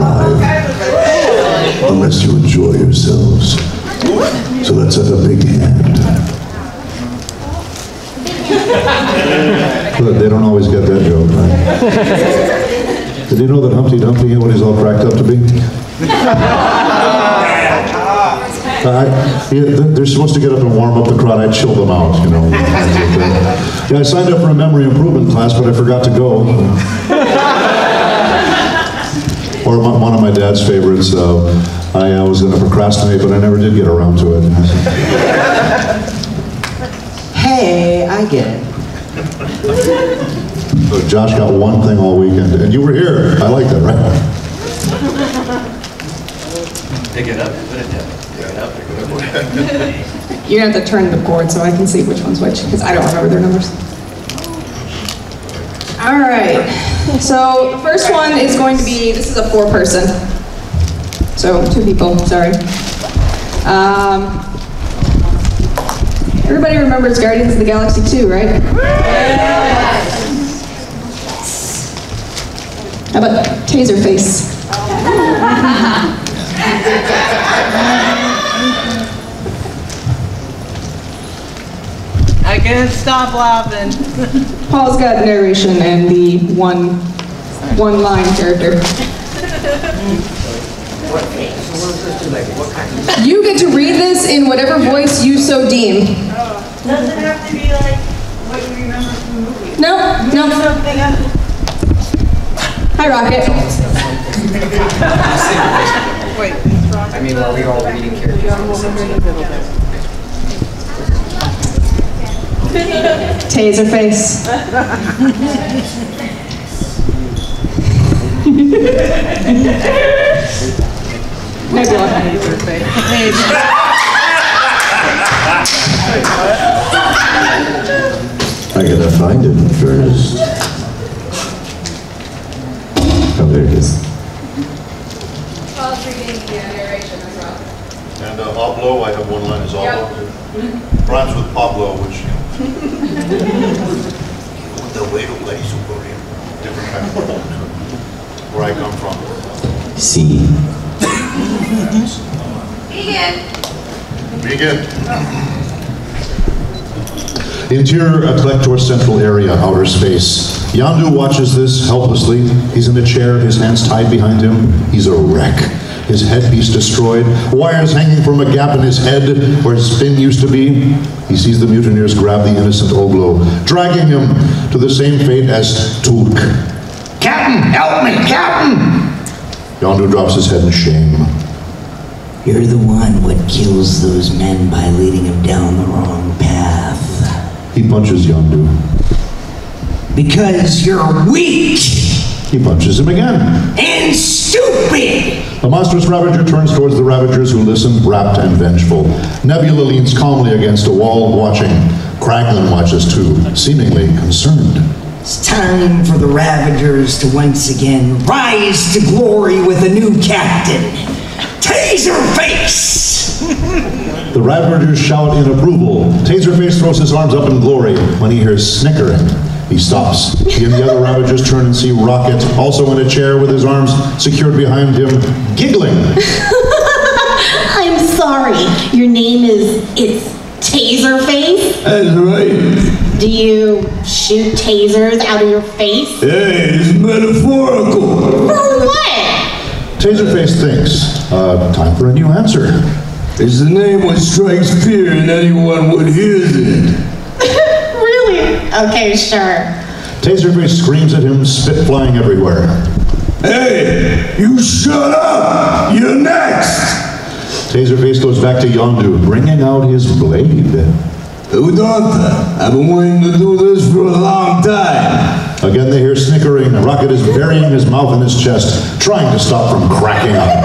alive. Unless you enjoy yourselves. So let's have a big hand. Look, they don't always get that joke, right? Did you know that Humpty Dumpty ain't what he's all cracked up to be? They're supposed to get up and warm up the crowd. I chill them out, you know. Yeah, I signed up for a memory improvement class, but I forgot to go. Or one of my dad's favorites, I was going to procrastinate, but I never did get around to it. Hey, I get it. So Josh got one thing all weekend, and you were here. I like that, right? Pick it up, put it down. Pick it up, pick it up. You're gonna have to turn the board so I can see which one's which, because I don't remember their numbers. All right, so the first one is going to be, this is a 4-person. So 2 people, sorry. Everybody remembers Guardians of the Galaxy 2, right? How about Taserface? I can't stop laughing. Paul's got narration and the one-line character. You get to read this in whatever voice you so deem. Does it have to be like what you remember from the movie? No, no. Something else. Hi, Rocket. Wait, I mean, are we all reading characters? Taserface. Nebula. I gotta find it first. Oh, there it is. Paul's reading the narration as well. And Pablo, I have one line as Pablo. Rhymes with Pablo, which the way to play super different kind of football. Where I come from. See. Begin. Interior Eclector Central Area, outer space. Yandu watches this helplessly. He's in a chair, his hands tied behind him. He's a wreck. His headpiece destroyed, wires hanging from a gap in his head where his fin used to be. He sees the mutineers grab the innocent Oglo, dragging him to the same fate as Tulk. Captain, help me, Captain! Yandu drops his head in shame. You're the one what kills those men by leading them down the wrong path. He punches Yandu. Because you're weak! He punches him again. And stupid! The monstrous Ravager turns towards the Ravagers who listen, rapt and vengeful. Nebula leans calmly against a wall, watching. Kraglin watches too, seemingly concerned. It's time for the Ravagers to once again rise to glory with a new captain. Taserface! The Ravagers shout in approval. Taserface throws his arms up in glory when he hears snickering. He stops. He and the other Ravagers turn and see Rocket, also in a chair with his arms secured behind him, giggling. I'm sorry. Your name it's Taserface? That's right. Do you shoot tasers out of your face? Hey, it's metaphorical. For what? Taserface thinks. Time for a new answer. It's the name what strikes fear in anyone what hears it. Really? Okay, sure. Taserface screams at him, spit flying everywhere. Hey, you shut up! You're next! Taserface goes back to Yondu, bringing out his blade. Who thought that? I've been wanting to do this for a long time. Again they hear snickering. Rocket is burying his mouth in his chest, trying to stop from cracking up.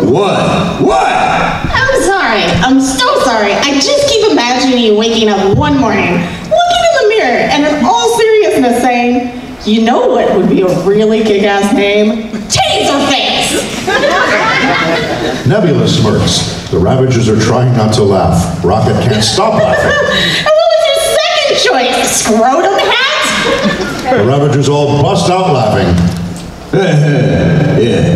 What? What? I'm sorry. I'm so sorry. I just keep imagining you waking up one morning, looking in the mirror, and in all seriousness saying, you know what would be a really kick-ass name? Taserface! Nebula smirks. The Ravagers are trying not to laugh. Rocket can't stop laughing. And what was your second choice? Scrotum hat? The Ravagers all bust out laughing. Yeah.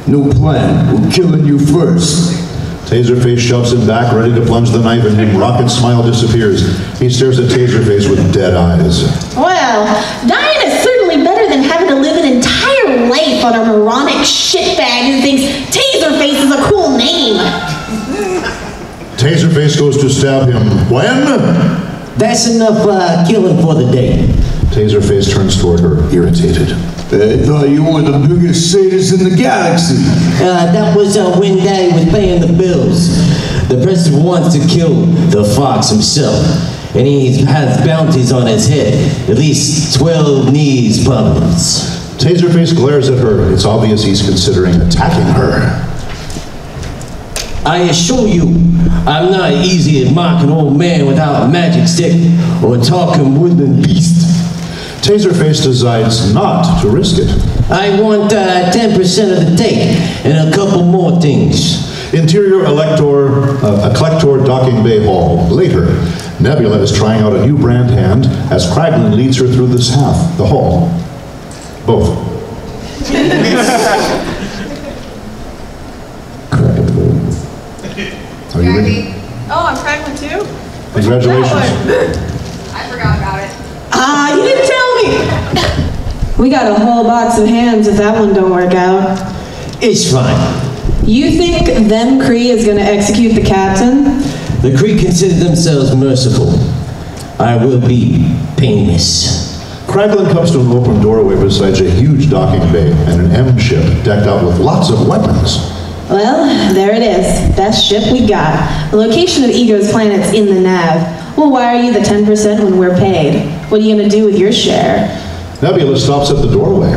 No plan. We're killing you first. Taserface shoves him back, ready to plunge the knife in him. Rocket's smile disappears. He stares at Taserface with dead eyes. Well, dying is certainly better than having to live an entire life on a moronic shitbag who thinks Taserface is a cool name. Taserface goes to stab him. When? That's enough killing for the day. Taserface turns toward her, irritated. I thought you were the biggest sadist in the galaxy. That was when Daddy was paying the bills. The president wants to kill the fox himself, and he has bounties on his head. At least 12 knees bumps. Taserface glares at her. It's obvious he's considering attacking her. I assure you, I'm not easy at mock an old man without a magic stick or a talking wooden beast. Taserface decides not to risk it. I want 10% of the take and a couple more things. Interior Eclector Docking Bay Hall. Later, Nebula is trying out a new brand hand as Kraglin leads her through the hall. Both. Are you ready? Oh, I'm Franklin too? Congratulations. I forgot about it. You didn't tell me. We got a whole box of hands if that one don't work out. It's fine. You think them Kree is gonna execute the captain? The Kree consider themselves merciful. I will be painless. Kraglin comes to an open doorway beside a huge docking bay and an M ship decked out with lots of weapons. Well, there it is. Best ship we got. The location of Ego's planet's in the nav. We'll wire you the 10% when we're paid. What are you gonna do with your share? Nebula stops at the doorway.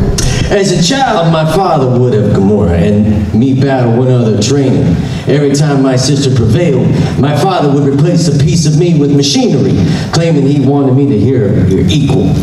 As a child, my father would have Gamora and me battle one other trainer. Every time my sister prevailed, my father would replace a piece of me with machinery, claiming he wanted me to hear your equal.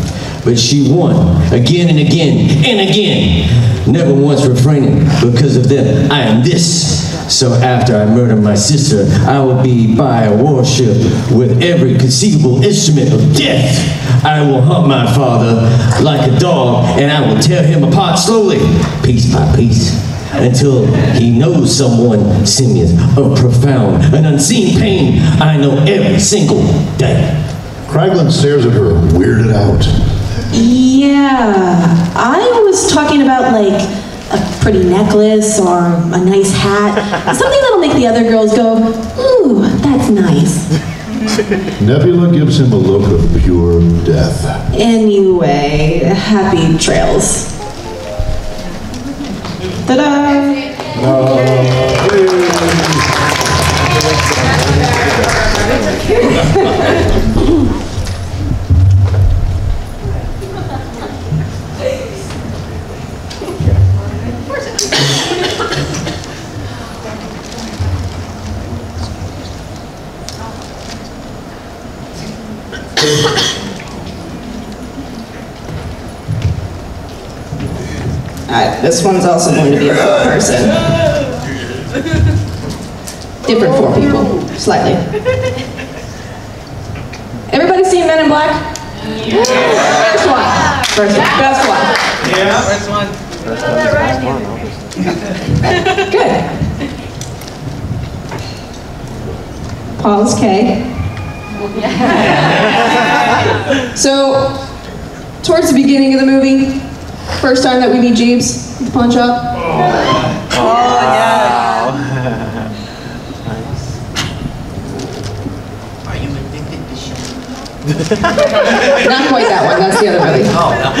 But she won, again and again and again, never once refraining, because of them, I am this. So after I murder my sister, I will be by a warship with every conceivable instrument of death. I will hunt my father like a dog, and I will tear him apart slowly, piece by piece, until he knows someone simian of profound and unseen pain I know every single day. Kraglin stares at her, weirded out. Yeah, I was talking about like a pretty necklace or a nice hat. Something that'll make the other girls go, ooh, that's nice. Nebula gives him a look of pure death. Anyway, happy trails. Ta-da! Alright, this one's also going to be a four person. Different four people, slightly. Everybody seen Men in Black? Yeah. First one. First one. Best one. Yeah, first one. Good. Pause, K. So, towards the beginning of the movie, first time that we meet Jeeves at the pawn shop. Oh, yeah. Are you addicted to shit? Not quite that one, that's the other movie. Oh, no.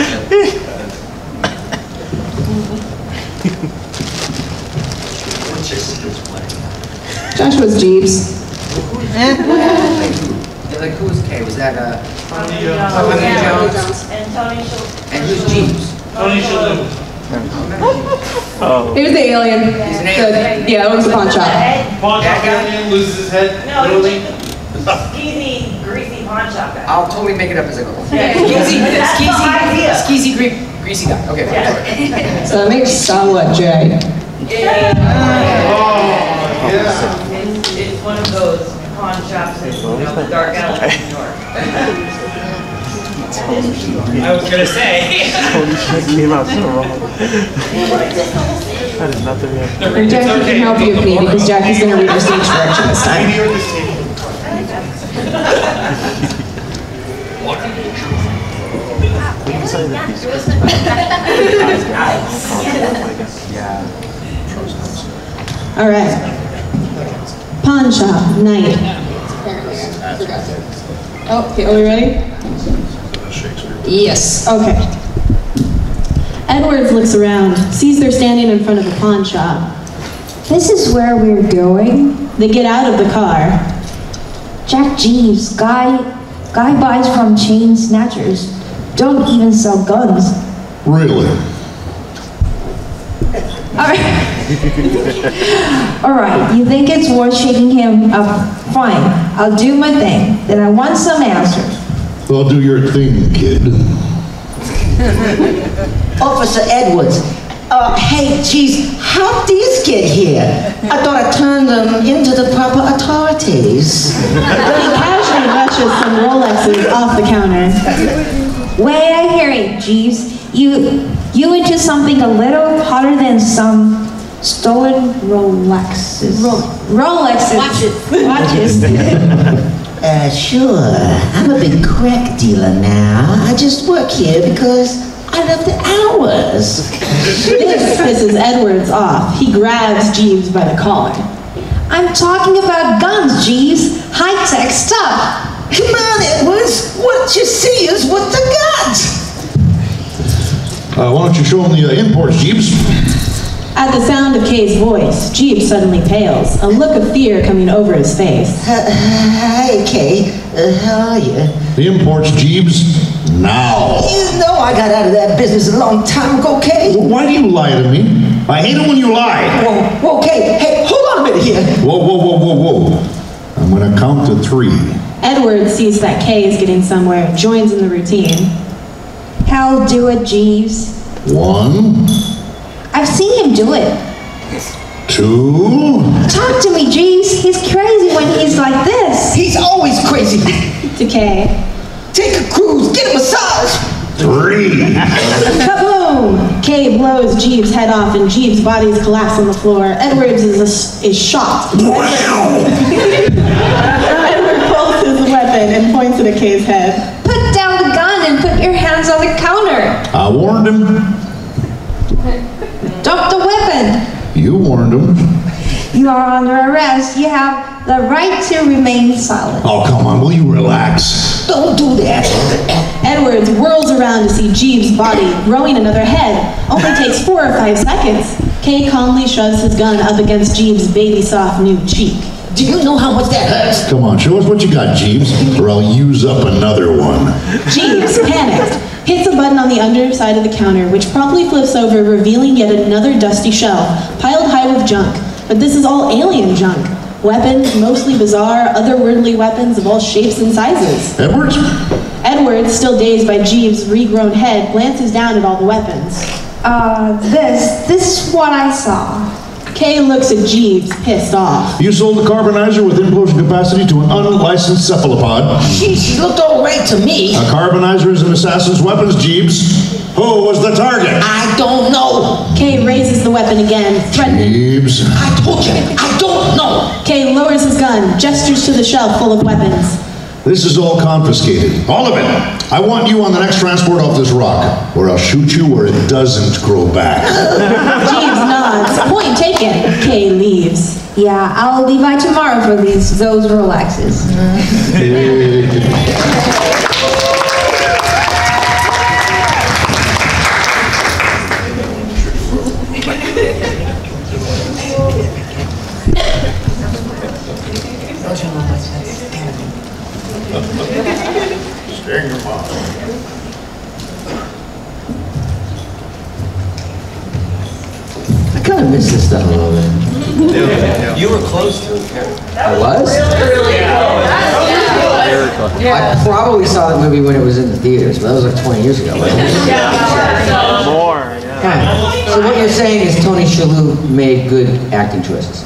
Joshua's Jeeves. Like, who was K? Was that, Tony Jones? And Tony Schultz. And who's Jeeves? Tony Schultz. Here's the alien. He's an alien. Yeah, that was the pawn shop. Pawn shop guy loses his head. No, Literally. skeezy, greasy pawn shop guy. I'll totally make it up as I go. Yeah. Skeezy, greasy guy. Okay, whatever. So that makes Sawa J. Yeah. It's one of those pawn shops in the dark alley in New York. I was gonna say. Holy shit, came out so wrong. That is nothing there. Jackie can help you with me because Jackie's going to read the stage direction this time. All right. Pawn shop, night. Oh, okay, are we ready? Yes. Okay. Edwards looks around, sees they're standing in front of a pawn shop. This is where we're going? They get out of the car. Jack Jeeves, guy buys from chain snatchers. Don't even sell guns. Really? All right, you think it's worth shaking him up? Fine, I'll do my thing. Then I want some answers. Well, do your thing, kid. Officer Edwards, hey, geez, how'd these get here? I thought I turned them into the proper authorities. He casually brushes some Rolexes off the counter. Wait, I hear it, Jeeves. You into something a little hotter than some stolen Rolexes. Rolexes. Watches. Sure. I'm a big crack dealer now. I just work here because I love the hours. This pisses Edwards off. He grabs Jeeves by the collar. I'm talking about guns, Jeeves. High-tech stuff. Come on, Edwards. What you see is what they got. Why don't you show him the imports, Jeeves? At the sound of Kay's voice, Jeeves suddenly pales, a look of fear coming over his face. Hi, Kay. How are you? The imports, Jeeves, now. You know I got out of that business a long time ago, Kay. Well, why do you lie to me? I hate it when you lie. Whoa, Kay. Hey, hold on a minute here. Whoa. I'm gonna count to 3. Edward sees that Kay is getting somewhere, joins in the routine. Hell, do it, Jeeves. 1. I've seen him do it. 2. Talk to me, Jeeves. He's crazy when he's like this. He's always crazy. To Kay. Take a cruise, get a massage. 3. Kaboom! Kay blows Jeeves' head off and Jeeves' bodies collapse on the floor. Edwards is shocked. Edward pulls his weapon and points it at Kay's head. Put down the gun and put your hands on the counter. I warned him. Drop the weapon. You warned him. You are under arrest. You have the right to remain silent. Oh, come on, will you relax? Don't do that. Edwards whirls around to see Jeeves' body growing another head. Only takes 4 or 5 seconds. Kay calmly shoves his gun up against Jeeves' baby soft new cheek. Do you know how much that hurts? Come on, show us what you got, Jeeves, or I'll use up another one. Jeeves, panicked, hits a button on the underside of the counter, which promptly flips over, revealing yet another dusty shelf, piled high with junk. But this is all alien junk. Weapons, mostly bizarre, otherworldly weapons of all shapes and sizes. Edwards? Edwards, still dazed by Jeeves' regrown head, glances down at all the weapons. This is what I saw. Kay looks at Jeeves, pissed off. You sold the carbonizer with implosion capacity to an unlicensed cephalopod. She looked all right to me. A carbonizer is an assassin's weapons, Jeeves. Who was the target? I don't know. Kay raises the weapon again, threatening. Jeeves. I told you, I don't know. Kay lowers his gun, gestures to the shelf full of weapons. This is all confiscated. All of it. I want you on the next transport off this rock, or I'll shoot you where it doesn't grow back. Jeeves nods. Point taken. Kay leaves. Yeah, I'll leave by tomorrow for those Rolexes. Staring your mom. I kind of miss this stuff a little bit. You were close to it, Karen. I was? I probably saw that movie when it was in the theaters, but that was like 20 years ago. Wasn't it? More, yeah. So what you're saying is Tony Shalhoub made good acting choices.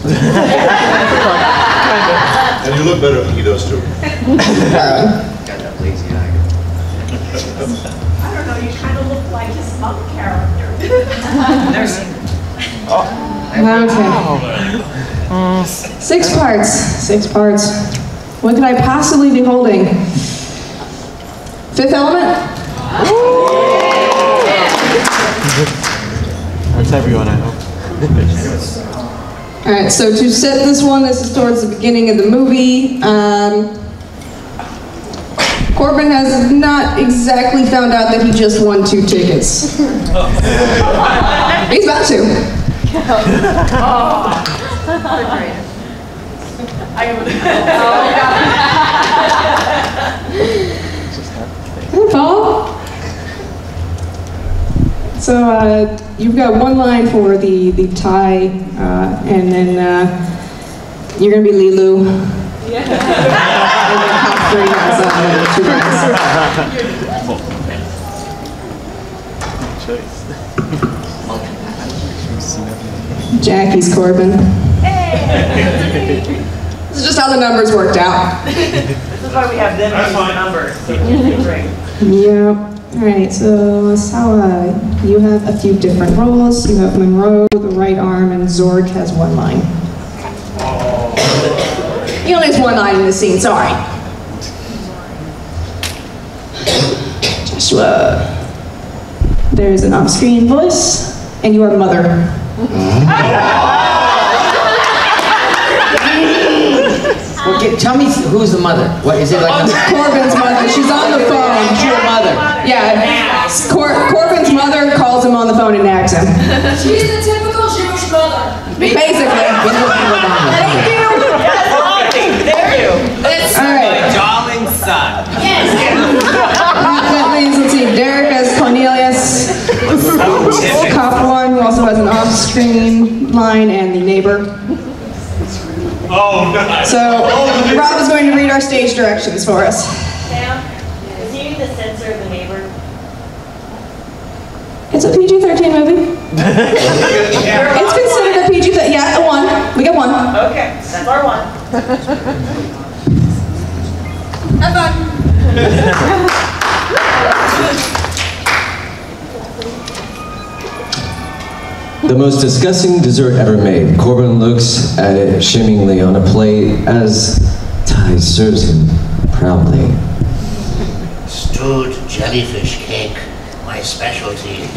And you look better than he does, too. Got that lazy eye. I don't know, you kind of look like his monk character. Never seen it. Okay. 6 parts. 6 parts. What could I possibly be holding? Fifth Element? That's everyone, I hope. Alright, so to set this one, this is towards the beginning of the movie. Corbin has not exactly found out that he just won 2 tickets. He's about to. Hey, Paul. So you've got 1 line for the tie, and then you're gonna be Lilu. And then Humphrey has 2 lines. Jackie's Corbin. This is just how the numbers worked out. This is why we have them as numbers. So you can drink. Yep. Alright, so Sawa, you have a few different roles. You have Monroe, the right arm, and Zorg has 1 line. He only has 1 line in the scene, sorry. Joshua. There's an off-screen voice, and you are Mother. Okay, tell me who's the mother. What is it like? Corbin's mother. She's on the phone. She's your mother. Yeah. Corbin's mother calls him on the phone and nags him. She's the typical Jewish mother. Basically. Thank you. There you. That's Alright. my darling son. That means, let's see, Derek as Cornelius. Cop 1, who also has an off-screen line, and the neighbor. Oh, no. So, Rob is going to read our stage directions for us. Sam, is he the censor of the neighbor? It's a PG-13 movie. It's considered a PG-13, yeah, a 1. We get 1. Okay, that's our 1. Have fun. The most disgusting dessert ever made. Corbin looks at it shimmingly on a plate as Ty serves him proudly. Stewed jellyfish cake, my specialty.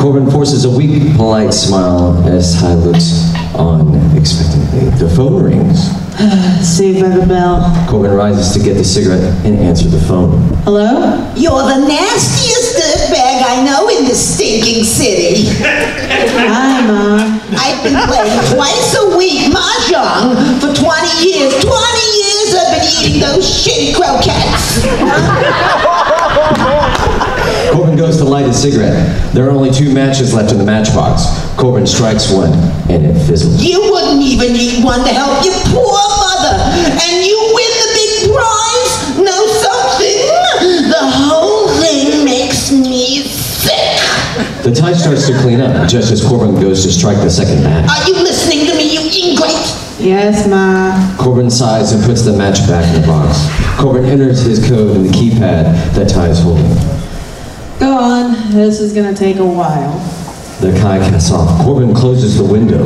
Corbin forces a weak, polite smile as Ty looks on expectantly. The phone rings. Saved by the bell. Corbin rises to get the cigarette and answer the phone. Hello? You're the nastiest dirtbag I know in this stinking city. Hi, Ma. I've been playing twice a week mahjong for 20 years. 20 years I've been eating those shitty croquettes. Corbin goes to light his cigarette. There are only 2 matches left in the matchbox. Corbin strikes one, and it fizzles. You wouldn't even eat one to help your poor mother, and you win the big prize? Know something? The whole thing makes me sick. The tie starts to clean up, just as Corbin goes to strike the second match. Are you listening to me, you ingrate? Yes, Ma. Corbin sighs and puts the match back in the box. Corbin enters his code in the keypad that Ty is holding. Go on. This is gonna take a while. The Kai casts off. Corbin closes the window.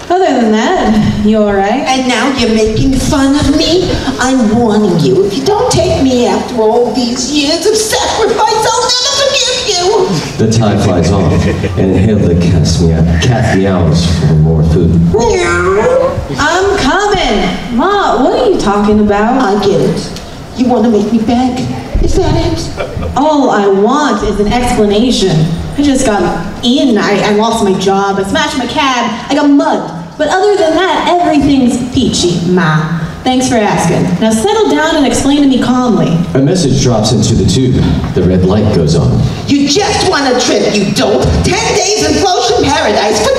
Other than that, you alright? And now you're making fun of me? I'm warning you, if you don't take me after all these years of sacrifice, I'll never forgive you! The tie flies off, and Hitler cat meows for more food. I'm coming! Ma, what are you talking about? I get it. You want to make me beg? Is that it? All I want is an explanation. I just got in, I lost my job, I smashed my cab, I got mugged. But other than that, everything's peachy, Ma. Thanks for asking. Now settle down and explain to me calmly. A message drops into the tube. The red light goes on. You just want a trip, you dope. 10 days in Floating Paradise for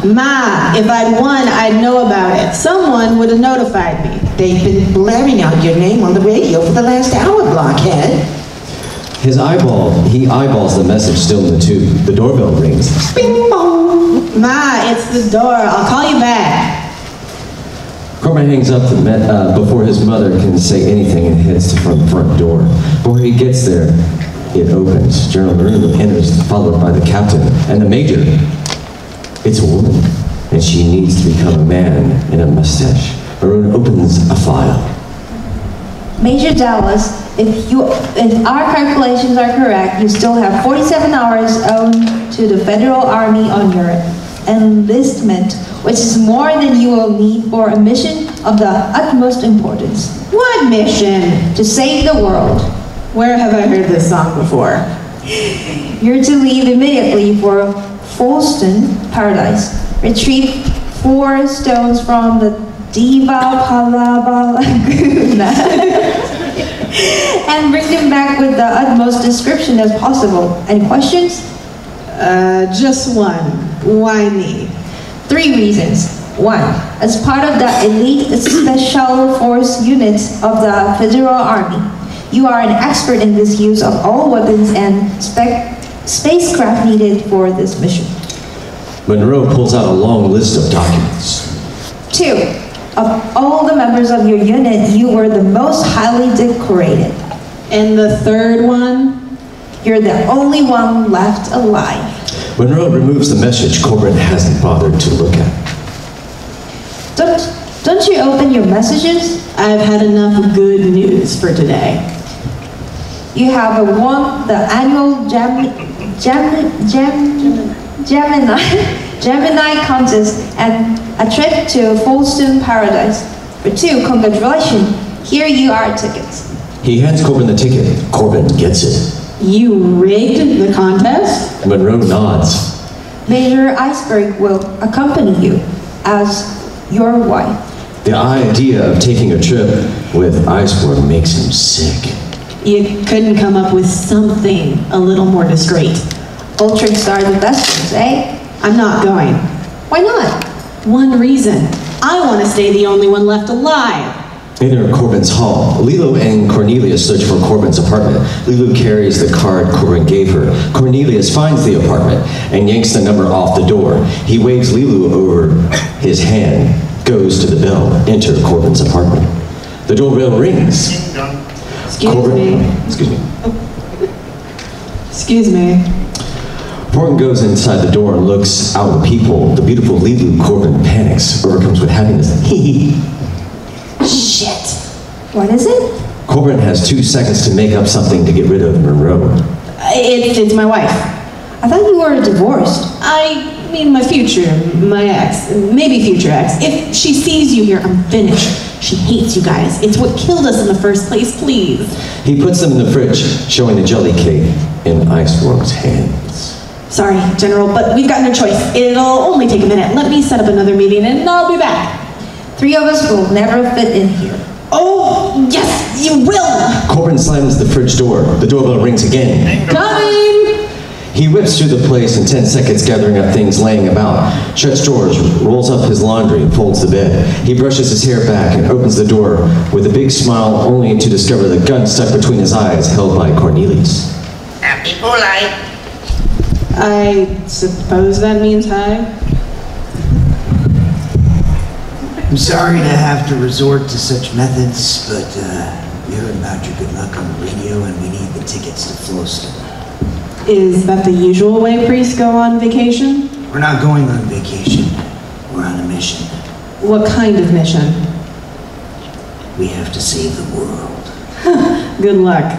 2. Ma, if I'd won, I'd know about it. Someone would have notified me. They've been blaring out your name on the radio for the last hour, blockhead. He eyeballs the message still in the tube. The doorbell rings. Bing bong. Ma, it's the door. I'll call you back. Corbin hangs up before his mother can say anything and heads to the front door. Before he gets there, it opens. General Maroon enters, followed by the captain and the major. It's a woman, and she needs to become a man in a mustache. Maroon opens a file. Major Dallas, if our calculations are correct, you still have 47 hours owed to the Federal Army on your enlistment, which is more than you will need for a mission of the utmost importance. What mission? To save the world. Where have I heard this song before? You're to leave immediately for Folston Paradise. Retrieve 4 stones from the Diva Palava Laguna and bring them back with the utmost description as possible. Any questions? Just one. Why me? 3 reasons. 1. As part of the elite special force units of the Federal Army, you are an expert in this use of all weapons and spacecraft needed for this mission. Monroe pulls out a long list of documents. 2. Of all the members of your unit, you were the most highly decorated. And the 3rd one? You're the only one left alive. Monroe removes the message Corbin hasn't bothered to look at. Don't you open your messages? I've had enough good news for today. You have won the annual Gemini contest and a trip to Folston Paradise. For 2, congratulations. Here you are tickets. He hands Corbin the ticket. Corbin gets it. You rigged the contest? Monroe nods. Major Iceberg will accompany you as your wife. The idea of taking a trip with Iceberg makes him sick. You couldn't come up with something a little more discreet. Old tricks are the best ones, eh? I'm not going. Why not? One reason. I want to stay the only one left alive. Enter Corbin's hall. Lilo and Cornelius search for Corbin's apartment. Lilo carries the card Corbin gave her. Cornelius finds the apartment and yanks the number off the door. He waves Lilo over his hand, goes to the bell. Enter Corbin's apartment. The doorbell rings. Excuse me. Corbin goes inside the door and looks out at the people. The beautiful Lilo. Corbin panics, overcomes with happiness. Shit. What is it? Corbin has 2 seconds to make up something to get rid of Monroe. It's my wife. I thought you were divorced. I mean my ex, maybe future ex. If she sees you here, I'm finished. She hates you guys. It's what killed us in the first place, please. He puts them in the fridge, showing the jelly cake in Iceworm's hands. Sorry, General, but we've got no choice. It'll only take a minute. Let me set up another meeting and I'll be back. 3 of us will never fit in here. Oh, yes, you will! Corbin slams the fridge door. The doorbell rings again. Coming! He whips through the place in 10 seconds, gathering up things laying about. Shuts doors, rolls up his laundry, and folds the bed. He brushes his hair back and opens the door with a big smile, only to discover the gun stuck between his eyes, held by Cornelius. Happy polite. I suppose that means hi? I'm sorry to have to resort to such methods, but we heard about your good luck on the radio and we need the tickets to Folston. Is that the usual way priests go on vacation? We're not going on vacation. We're on a mission. What kind of mission? We have to save the world. Good luck.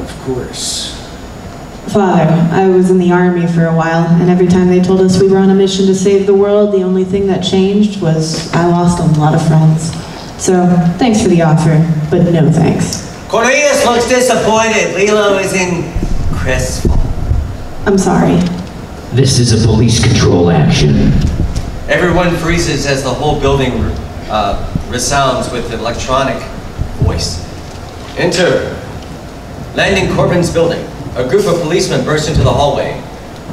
Of course. Father, I was in the army for a while, and every time they told us we were on a mission to save the world, the only thing that changed was I lost a lot of friends. So, thanks for the offer, but no thanks. Cornelius looks disappointed. Lilo is in crestfallen. I'm sorry. This is a police control action. Everyone freezes as the whole building resounds with electronic voice. Enter. Landing Corbin's building. A group of policemen burst into the hallway.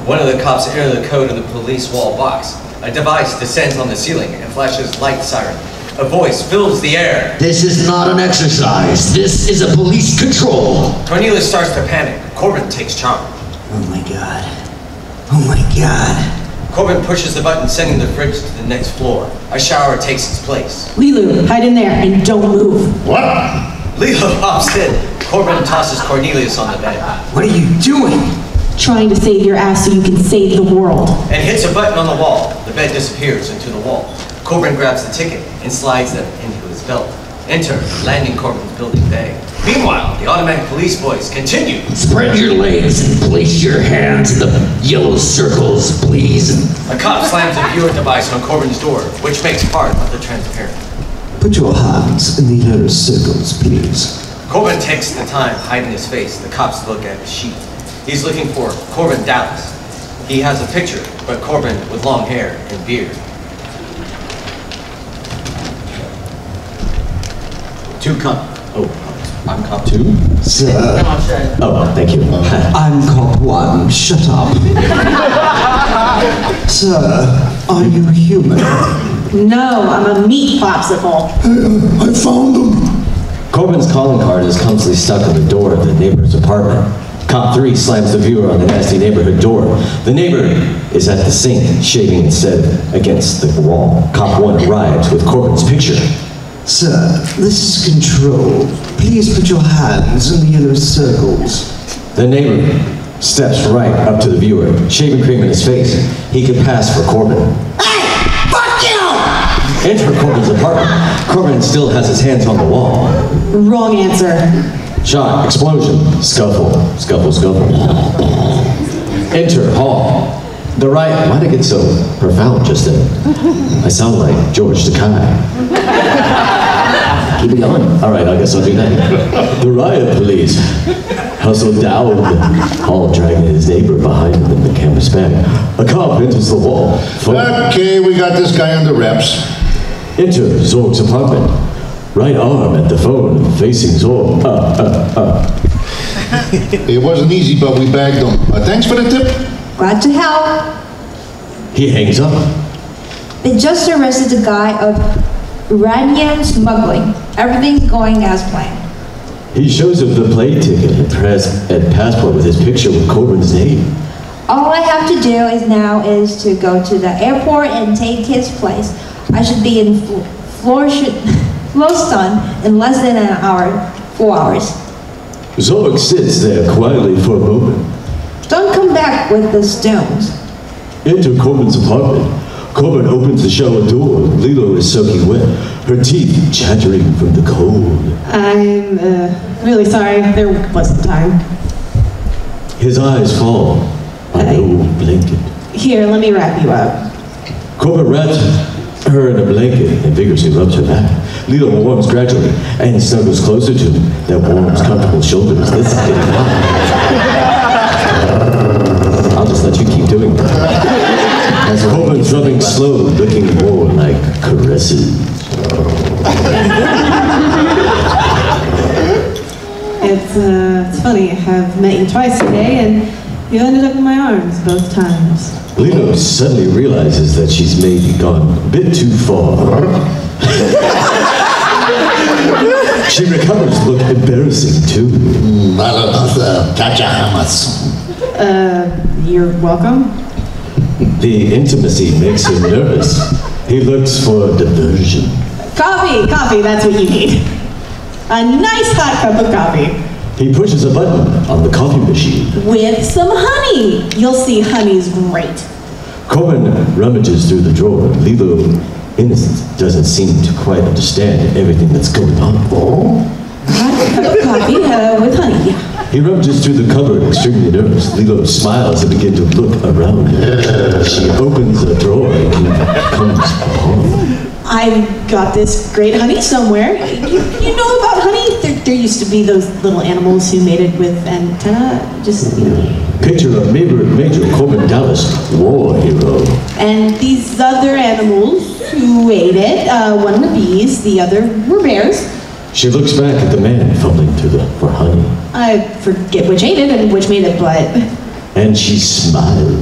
One of the cops enters the code of the police wall box. A device descends on the ceiling and flashes light siren. A voice fills the air. This is not an exercise. This is a police control. Cornelius starts to panic. Corbin takes charge. Oh my God. Oh my God. Corbin pushes the button, sending the fridge to the next floor. A shower takes its place. Lilu, hide in there and don't move. What? Lilo pops in. Corbin tosses Cornelius on the bed. What are you doing? Trying to save your ass so you can save the world. And hits a button on the wall. The bed disappears into the wall. Corbin grabs the ticket and slides them into his belt. Enter, landing Corbin's building bay. Meanwhile, the automatic police voice continues. Spread your legs and place your hands in the yellow circles, please. A cop slams a viewer device on Corbin's door, which makes part of the transparent. Put your hands in the yellow circles, please. Corbin takes the time hiding his face. The cops look at his sheet. He's looking for Corbin Dallas. He has a picture, but Corbin with long hair and beard. I'm cop 2? Sir. Oh, thank you. I'm cop 1. Shut up. Sir, are you human? No, I'm a meat popsicle. I found them. Corbin's calling card is constantly stuck in the door of the neighbor's apartment. Cop 3 slams the viewer on the nasty neighborhood door. The neighbor is at the sink, shaving instead against the wall. Cop 1 arrives with Corbin's picture. Sir, this is control. Please put your hands in the yellow circles. The neighbor steps right up to the viewer, shaving cream in his face. He could pass for Corbin. Hey, fuck you! Enter Corbin's apartment. Corbin still has his hands on the wall. Wrong answer. Shot, explosion, scuffle, scuffle, scuffle. Enter hall. The riot. Why'd I get so profound just then? I sound like George Takei. Keep it going. All right, I guess I'll do that. The riot police hustle down Hall, dragging his neighbor behind him in the canvas bag. A cop enters the wall. Okay, we got this guy under wraps. Enter Zorg's apartment. Right arm at the phone, facing Zorg. It wasn't easy, but we bagged him. Thanks for the tip. Glad to help. He hangs up. They just arrested the guy of Iranian smuggling. Everything's going as planned. He shows up the plane ticket and passport with his picture with Corbin's name. All I have to do is to go to the airport and take his place. I should be in Florstone in less than an hour, 4 hours. Zorg sits there quietly for a moment. Don't come back with the stones. Enter Corbin's apartment. Corbin opens the shower door. Lilo is soaking wet, her teeth chattering from the cold. I'm really sorry. There wasn't time. His eyes fall on the old blanket. Here, let me wrap you up. Corbin wraps her in a blanket and vigorously rubs her back. Lilo warms gradually and snuggles closer to him. That warms comfortable shoulders. This is getting hot. I'll just let you keep doing that. As Corbin's rubbing slow, looking more like caresses. It's funny. I've met you twice today, and you ended up in my arms both times. Lilo suddenly realizes that she's maybe gone a bit too far. She recovers to look embarrassing too. You're welcome. The intimacy makes him nervous. He looks for diversion. Coffee, that's what you need. A nice hot cup of coffee. He pushes a button on the coffee machine. With some honey. You'll see honey's great. Corbin rummages through the drawer. Lilo, innocent, doesn't seem to quite understand everything that's going on. Hot cup of coffee with honey, yeah. He rummages through the cupboard, extremely nervous. Lilo smiles and begins to look around. She opens the drawer and he comes upon. I've got this great honey somewhere. You know about honey? There used to be those little animals who mated with antenna. Just, you know. Picture of Major Corbin Dallas, war hero. And these other animals who ate it, one were bees, the other were bears. She looks back at the man fumbling for honey. I forget which ate it and which made it, but... And she smiles.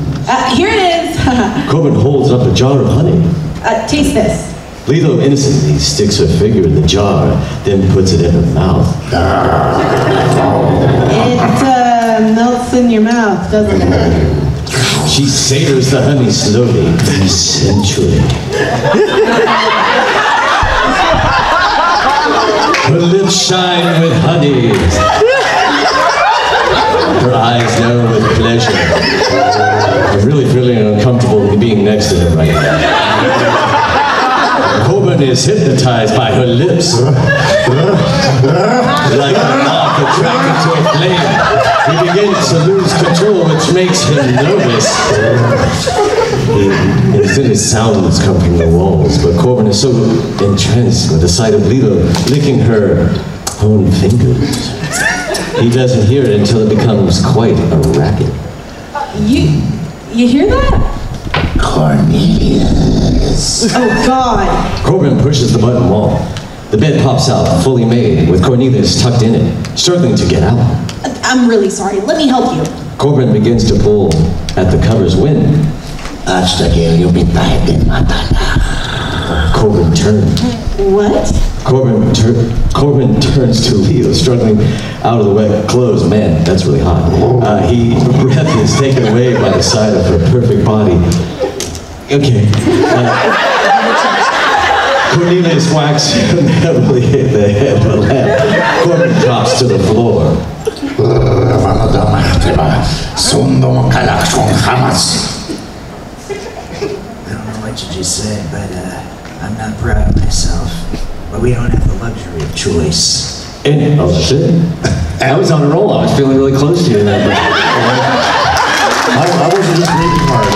Here it is. Corbin holds up a jar of honey. Taste this. Lilo innocently sticks her finger in the jar, then puts it in her mouth. It melts in your mouth, doesn't it? She savors the honey slowly and sensually. Her lips shine with honey. Her eyes narrow with pleasure. I'm really feeling uncomfortable being next to her right now. Corbin is hypnotized by her lips. Like a moth attracted to a flame, he begins to lose control, which makes him nervous. Instead, sounds come from the walls, but Corbin is so entranced with the sight of Lilo licking her own fingers. He doesn't hear it until it becomes quite a racket. You hear that? Cornelius. Oh, God. Corbin pushes the button wall. The bed pops out, fully made, with Cornelius tucked in it, struggling to get out. I'm really sorry. Let me help you. Corbin begins to pull at the covers when... Hasta que yo me pague matará. Corbin turns. What? Corbin turns to Leo, struggling out of the wet clothes. Man, that's really hot. Breath is taken away by the sight of her perfect body. Okay. Cornelius whacks him heavily hit the head of the lamp. Corbin drops to the floor. I don't know what you just said, but I'm not proud of myself. But we don't have the luxury of choice. And, oh shit. I was on a roll. I was feeling really close to you. I wasn't just breathing hard.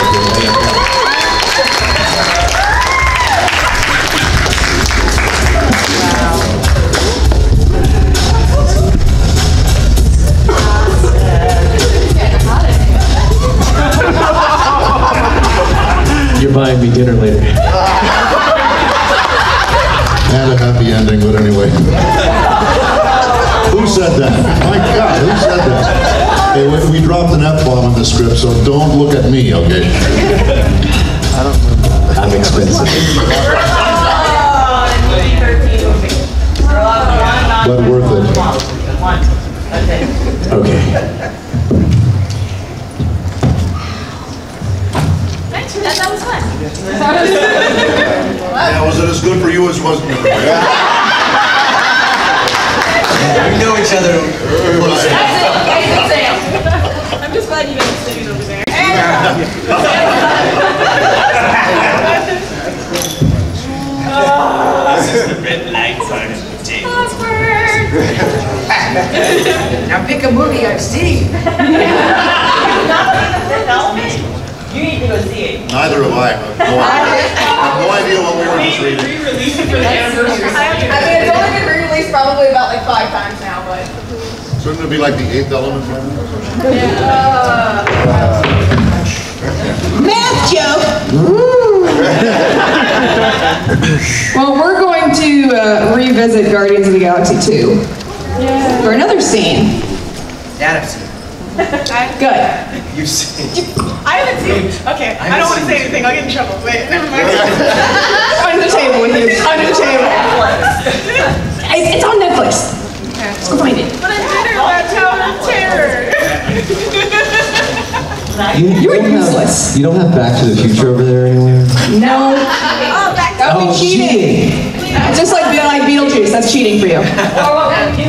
You're buying me dinner later. And a happy ending, but anyway. Who said that? My God, who said that? Hey, we dropped an F-bomb in the script, so don't look at me, okay? I'm expensive. But worth it. Okay. That was fun. Yeah, was it as good for you as it was for me? We know each other close enough. I'm just glad you guys are sitting over there. This is the red lights on the table. Now pick a movie I've seen. You need to go see it. Neither have I. I have no idea what we were just reading. Re-release it for the anniversary. I mean, it's only been re-released probably about like 5 times now, but... Shouldn't it be like the 8th element? Math joke! Well, we're going to revisit Guardians of the Galaxy 2 for another scene. That I've seen. Good. You've seen. I haven't seen it. Okay, I don't want to say anything. I'll get in trouble. Wait, never mind. Under the table with you. Under the table. It's on Netflix. Let's go find it. But I did it about Tower of Terror. You're useless. You don't have Back to the Future over there anywhere? No. That would be cheating. Just like Beetlejuice. That's cheating for you.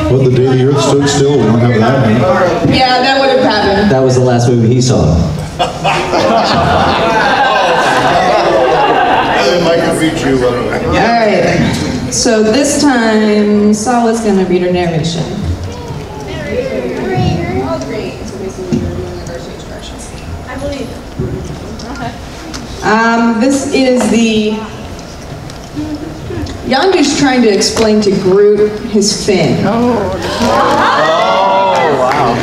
What, the day the Earth stood still? We don't have that. Yeah, that would have happened. That was the last movie he saw. I can reach you. Alright. So this time, Sala's going to read her narration. I believe. This is the... Yondu's trying to explain to Groot his fin. wow.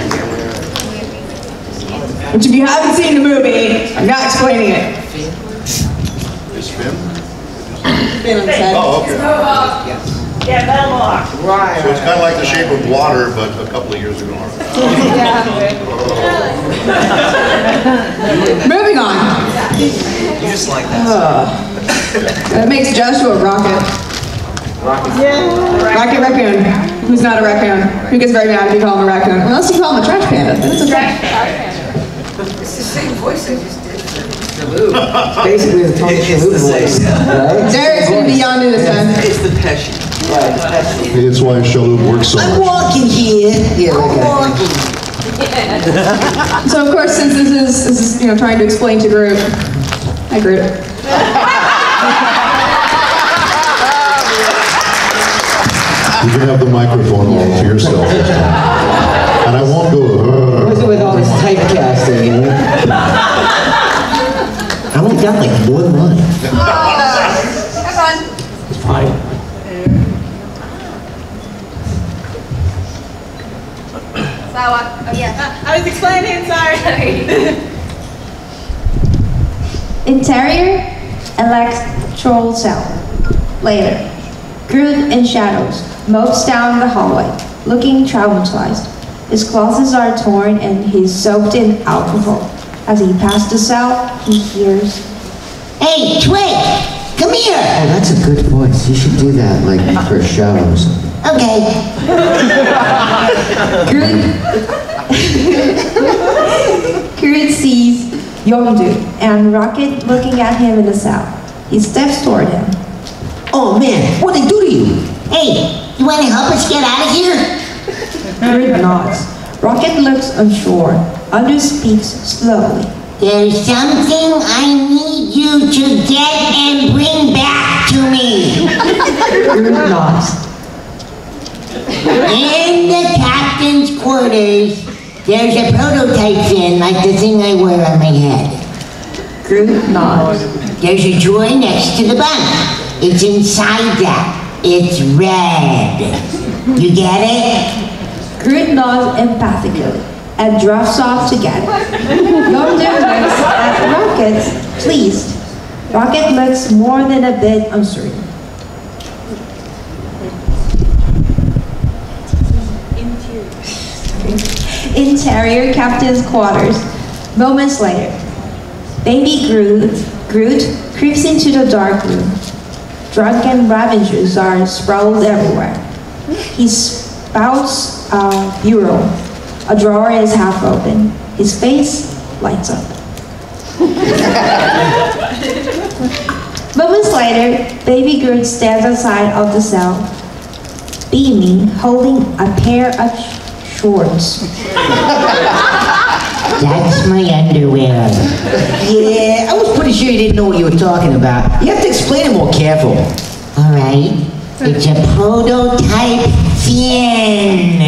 Which if you haven't seen the movie, I'm not explaining it. His fin? Fin on his head. Oh, okay. Yeah, Belmar. Right. So it's kind of like the shape of water, but a couple of years ago. Moving on. You just like that. That makes Joshua a rocket. Rocket raccoon. Who's not a raccoon? Who gets very mad if you call him a raccoon? Unless you call him a trash panda. Then it's a trash panda. It's the same voice I just did. It's basically the Tony Shalhoub voice, right? Derek's gonna be Yondu this time. It's the Pesci. Right, it's Pesci. Maybe that's why Shalhoub works so I'm much. walking here. Yeah, I'm okay. walking. So of course, since this is trying to explain to Groot. Hi Groot. You can have the microphone all to yourself this time. And I won't go, What's it with all this typecasting, you know? I only got like one line. Have fun. It's fine. Sawa. Oh, yeah. I was explaining, sorry. Interior electoral cell. Later, Groot in shadows mopes down the hallway, looking traumatized. His clothes are torn and he's soaked in alcohol. As he passes out, he hears, Hey, Twig, come here. Oh, that's a good voice. You should do that, like, for a show or something. Okay. Groot sees Yondu and Rocket looking at him in the cell. He steps toward him. Oh man, what'd they do to you? Hey, you wanna help us get out of here? Groot nods. Rocket looks unsure. Yondu speaks slowly. There's something I need you to get and bring back to me. Groot nods. In the captain's quarters, there's a prototype fin like the thing I wear on my head. Groot nods. There's a drawer next to the bunk. It's inside that. It's red. You get it? Groot nods empathically and drafts off to get it. Yondu looks at Rocket, pleased. Rocket looks more than a bit uncertain. Interior captain's quarters. Moments later, baby Groot creeps into the dark room. Drunken Ravengers are sprawled everywhere. He spouts a bureau. A drawer is half open. His face lights up. Moments later, baby Groot stands outside of the cell, beaming, holding a pair of shorts. That's my underwear. Yeah, I was pretty sure you didn't know what you were talking about. You have to explain it more careful. All right. It's a prototype fin.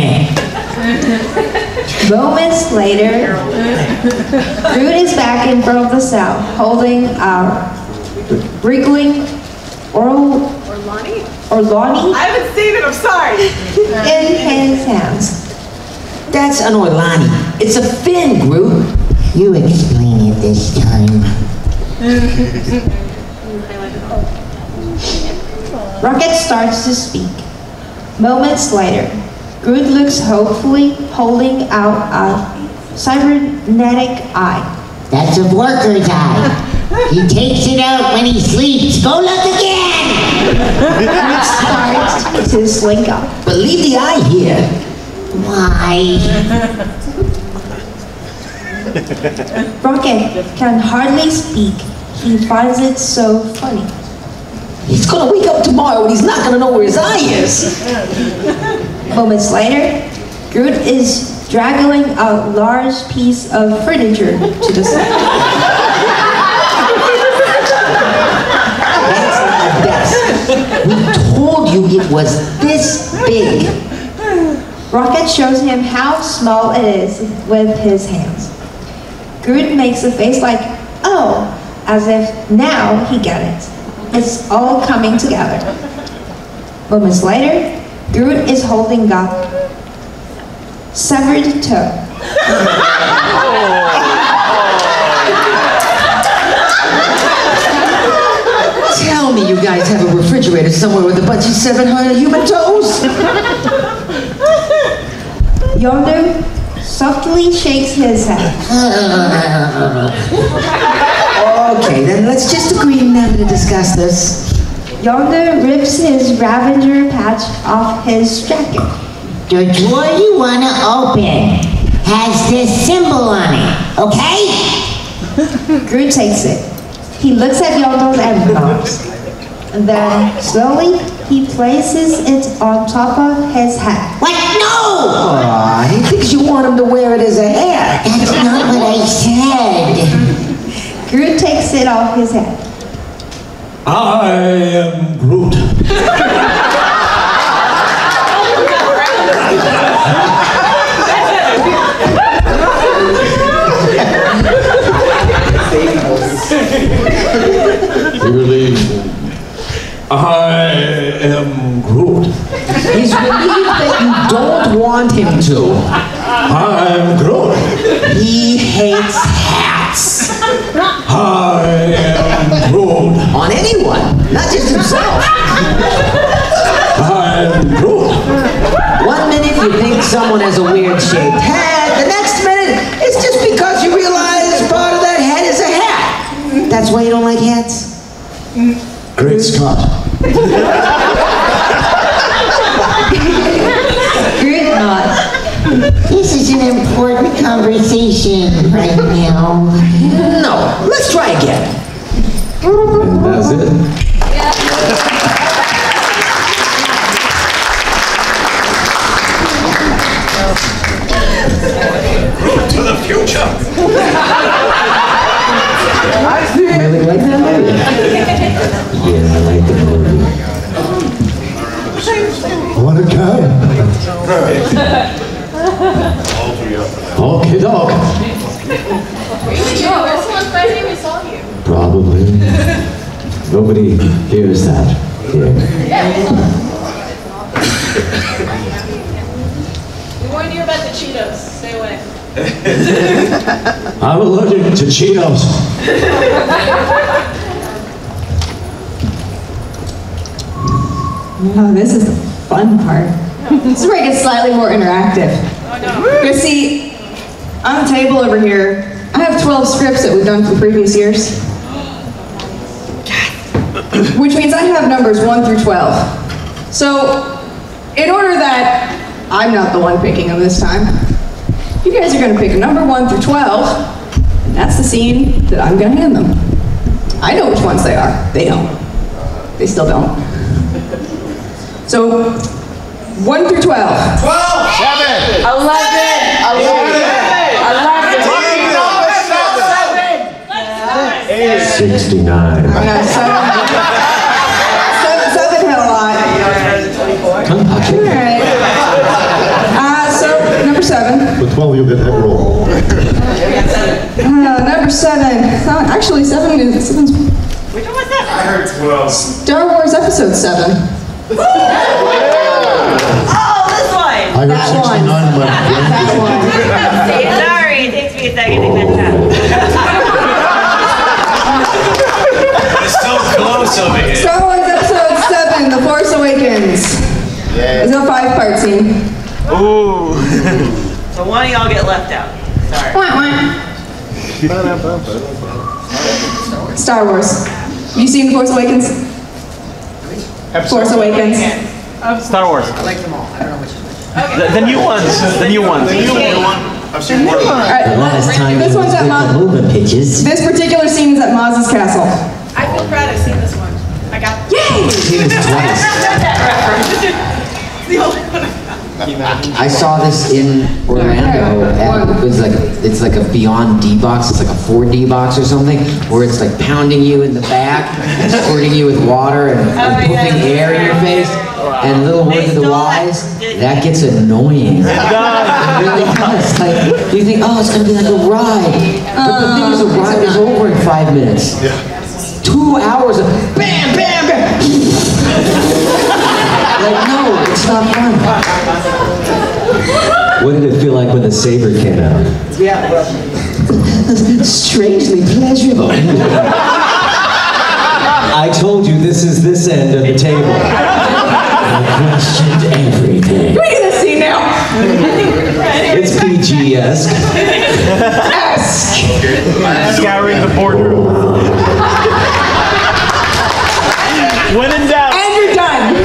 Moments later, Groot is back in front of the cell, holding a wriggling Orlani I haven't seen it, I'm sorry. in his hands. That's an Orlani. It's a fin, Groot. You explain it this time. Rocket starts to speak. Moments later, Groot looks hopefully, holding out a cybernetic eye. That's a worker's eye. He takes it out when he sleeps. Go look again! Groot starts to slink up. But leave the eye here. Why? Rocket can hardly speak. He finds it so funny. He's gonna wake up tomorrow and he's not gonna know where his eye is. Moments later, Groot is dragging a large piece of furniture to the side. That's the best. We told you it was this big. Rocket shows him how small it is with his hands. Groot makes a face like, oh, as if now he gets it. It's all coming together. Moments later, Groot is holding up severed toe. Tell me you guys have a refrigerator somewhere with a bunch of 700 human toes? Yondu softly shakes his head. Okay, then let's just agree never to discuss this. Yondu rips his Ravager patch off his jacket. The drawer you want to open has this symbol on it, okay? Groot takes it. He looks at Yondo's envelopes. And then, slowly, he places it on top of his hat. What? No! Aw, he thinks you want him to wear it as a hat. That's not what I said. Groot takes it off his head. I am Groot. He believes I am Groot. He's relieved that you don't want him to. I'm Groot. He hates hats. I am Groot. On anyone, not just himself. I'm Groot. 1 minute you think someone has a weird shaped hat, the next minute it's just because you realize part of that hat is a hat. That's why you don't like hats? Great Scott. Groot nods. This is an important conversation right now. No, let's try again. And that's it. To the future. You really like that movie? Yeah, I like the movie. What a guy. Okay, dog. We saw you. Probably. Nobody hears that here. We warned you about the Cheetos. Stay away. I'm allergic to Cheetos. Oh, this is the fun part. This is where it gets slightly more interactive. You see, on the table over here, I have 12 scripts that we've done from previous years. Which means I have numbers 1 through 12. So, in order that I'm not the one picking them this time, you guys are going to pick a number 1 through 12, and that's the scene that I'm going to hand them. I know which ones they are. They don't. They still don't. So, 1 through 12. 12! 7! 11! 69. I know, 7 had a lot. Alright. So, number 7. With 12, you'll get that roll. Number 7. Actually, 7's... Which one was that? I heard 12. Star Wars Episode 7. Oh, this one! I heard That 69 in my brain. That one. Sorry, it takes me a second to catch up. It's so close over here. Star Wars Episode 7, The Force Awakens. It's a 5-part scene. Ooh. So one of y'all get left out. Sorry. Wah, wah. Star Wars. You seen The Force Awakens? Force Awakens. Star Wars. I like them all. I don't know which one. The new ones. The new ones. I've seen more. Alright, Last time this you one's at the moving pictures. This particular scene is at Maz's castle. I feel proud I've seen this one. I got Yay! Seen it twice. the only one I saw this in Orlando. It's like a Beyond D box. It's like a 4D box or something, where it's like pounding you in the back, and squirting you with water, and pumping air in your face. And little word to the wise, that gets annoying. It really does. Like you think, oh, it's gonna be like a ride, but the thing is, a ride is over in 5 minutes. 2 hours of bam, bam, bam. Like, no, it's not fun. What did it feel like when the saber came out? Strangely pleasurable. I told you this is this end of the table. I questioned everything. Can we get this scene now? It's PG-esque. Scouring the boardroom. When in doubt. And you're done.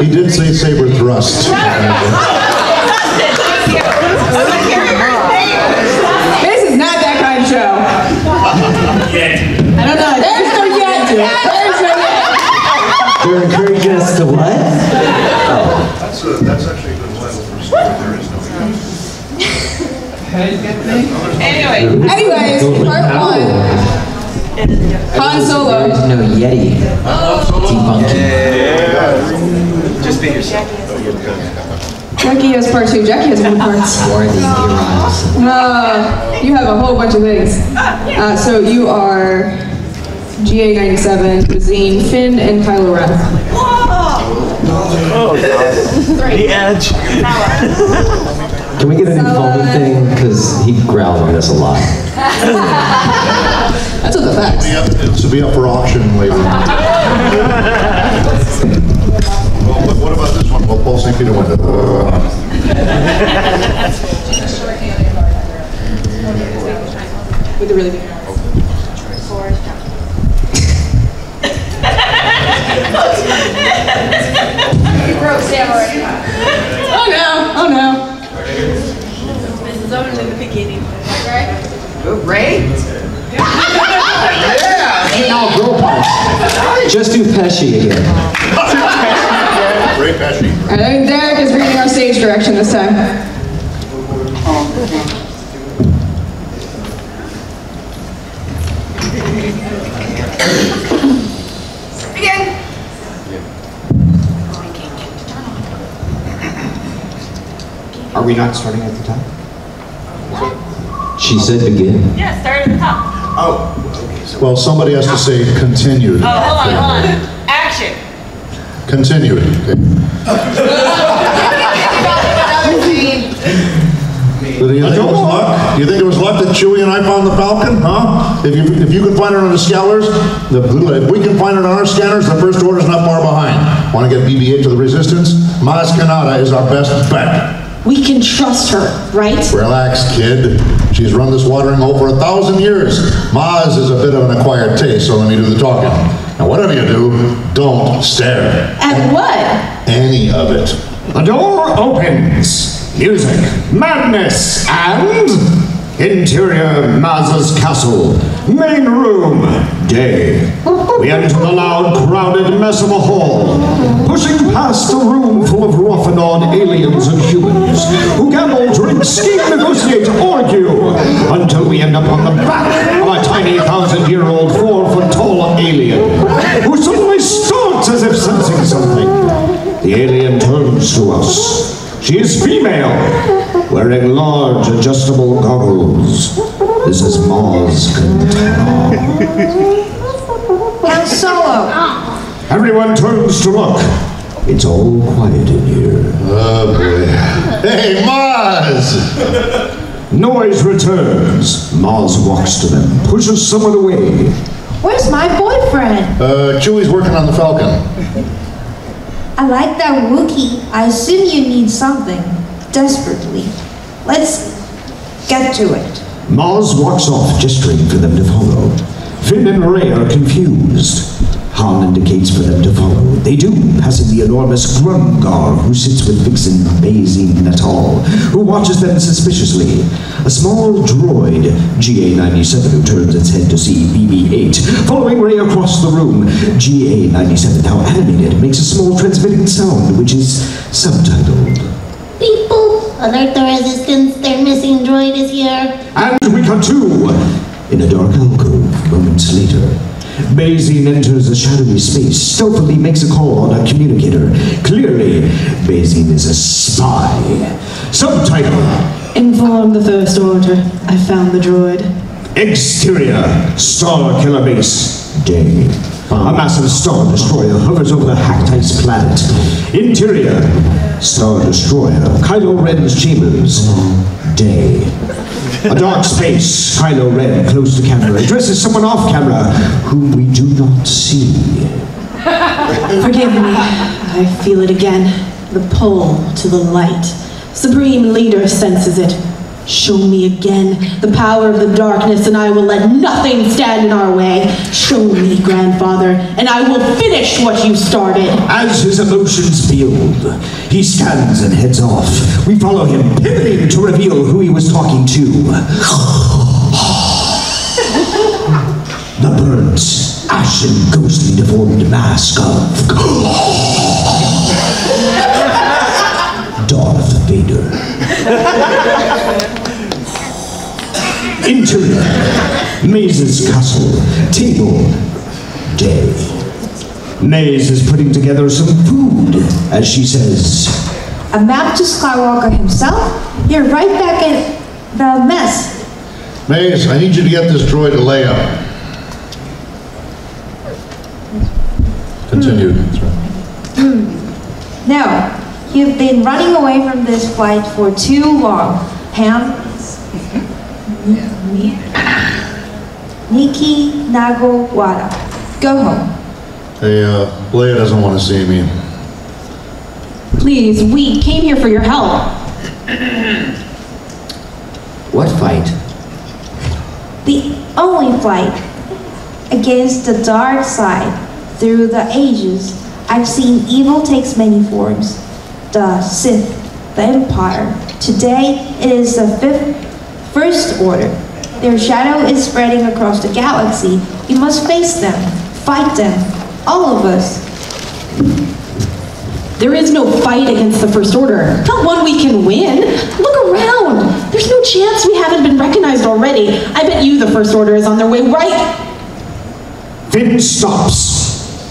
He did say saber thrust. This is not that kind of show. I don't know. There's no yet. There's no yet. They're encouraging us to what? That's actually a good title for a story. There is no Anyways, part 1. Han Solo. There's no Yeti. Debunking. Just be yourself. Jackie has part 2. Jackie has 1 part. Or the neurons. You have a whole bunch of things. So you are GA97, Bazine, Finn, and Kylo Ren. Oh, the edge. Can we get a new foamy thing? Because he growled on us a lot. That's what the facts. This will be up for auction later. Well, what about this one? Well, Paul St. Peter went With the really big You broke Sam already. Oh no, oh no. This is only the beginning. Right? Ray? No, girl parts. Just do Pesci again. Ray Pesci. I think Derek is reading our stage direction this time. Begin. Are we not starting at the top? She said begin. Yeah, start at the top. Oh, okay. So Well, somebody has to say continued. Oh, hold on. Action. Continued. Okay. Do you think it was luck? Do you think it was luck that Chewie and I found the Falcon? Huh? If you can find it on the scanners, if we can find it on our scanners, the First Order's not far behind. Want to get BB-8 to the Resistance? Maz Kanata is our best bet. We can trust her, right? Relax, kid. She's run this watering hole for 1,000 years. Maz is a bit of an acquired taste, so let me do the talking. Now, whatever you do, don't stare. At what? Any of it. The door opens. Music, madness, and interior Maz's castle. Main room, day. We enter the loud, crowded mess of a hall, pushing past a room full of rough-and-on aliens and humans who gamble, drink, scheme, negotiate, argue, until we end up on the back of a tiny 1,000-year-old 4-foot-tall alien who suddenly starts as if sensing something. The alien turns to us. She is female, wearing large adjustable goggles. This is Maz Kanata. Han Solo. Everyone turns to look. It's all quiet in here. Oh boy. Hey, Maz! Noise returns. Maz walks to them, pushes someone away. Where's my boyfriend? Chewie's working on the Falcon. I like that Wookiee. I assume you need something. Desperately. Let's get to it. Maz walks off, gesturing for them to follow. Finn and Rey are confused. Han indicates for them to follow. They do, passing the enormous Grumgar, who sits with Vixen Bazine Natal, who watches them suspiciously. A small droid, GA-97, who turns its head to see BB-8. Following Rey across the room, GA-97, now animated, makes a small transmitting sound, which is subtitled. Beep boop. Alert the Resistance. Their missing droid is here. And we cut to, in a dark alcove, moments later. Bazine enters a shadowy space, stealthily makes a call on a communicator. Clearly, Bazine is a spy. Subtitle. Inform the First Order. I found the droid. Exterior, Star Killer Base, day. A massive Star Destroyer hovers over the Hactice planet. Interior, Star Destroyer, Kylo Ren's chambers, day. A dark space, Kylo Ren close to camera, addresses someone off camera, whom we do not see. Forgive me. I feel it again. The pull to the light. Supreme Leader senses it. Show me again the power of the darkness, and I will let nothing stand in our way. Show me, Grandfather, and I will finish what you started. As his emotions build, he stands and heads off. We follow him, pivoting to reveal who he was talking to. the burnt, ashen, ghostly deformed mask of Darth Vader. Interior, Maze's castle, table, day. Maze is putting together some food, as she says. A map to Skywalker himself? You're right back in the mess. Maze, I need you to get this droid to Leia. Continue. No, you've been running away from this flight for too long. Ham? Nikki Nagawada. Go home. Hey, Leia doesn't want to see me. Please, we came here for your help. What fight? The only fight against the dark side. Through the ages, I've seen evil takes many forms. The Sith, the Empire. Today, it is the First Order. Their shadow is spreading across the galaxy. We must face them, fight them, all of us. There is no fight against the First Order. Not one we can win. Look around. There's no chance we haven't been recognized already. I bet you the First Order is on their way right. Finn stops.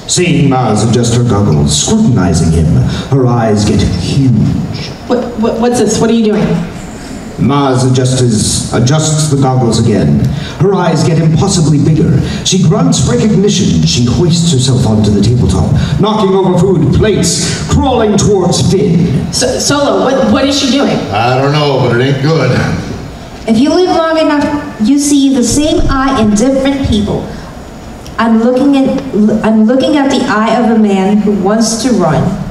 Seeing Maz adjust her goggles, scrutinizing him, her eyes get huge. What's this? What are you doing? Maz adjusts the goggles again. Her eyes get impossibly bigger. She grunts recognition. She hoists herself onto the tabletop, knocking over food, plates, crawling towards Finn. Solo, what is she doing? I don't know, but it ain't good. If you live long enough, you see the same eye in different people. I'm looking at the eye of a man who wants to run.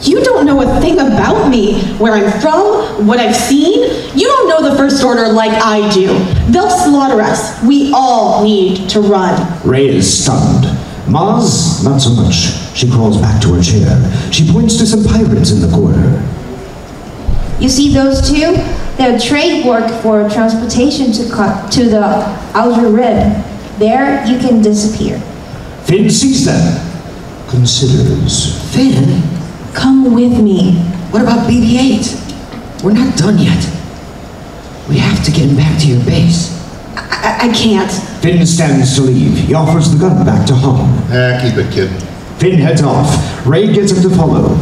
You don't know a thing about me, where I'm from, what I've seen. You don't know the First Order like I do. They'll slaughter us. We all need to run. Rey is stunned. Maz, not so much. She crawls back to her chair. She points to some pirates in the corner. You see those two? They're trade work for transportation to the Outer Rim. There, you can disappear. Finn sees them. Considers. Finn? Come with me. What about BB-8? We're not done yet. We have to get him back to your base. I can't. Finn stands to leave. He offers the gun back to Han. Keep it, kid. Finn heads off. Rey gets him to follow.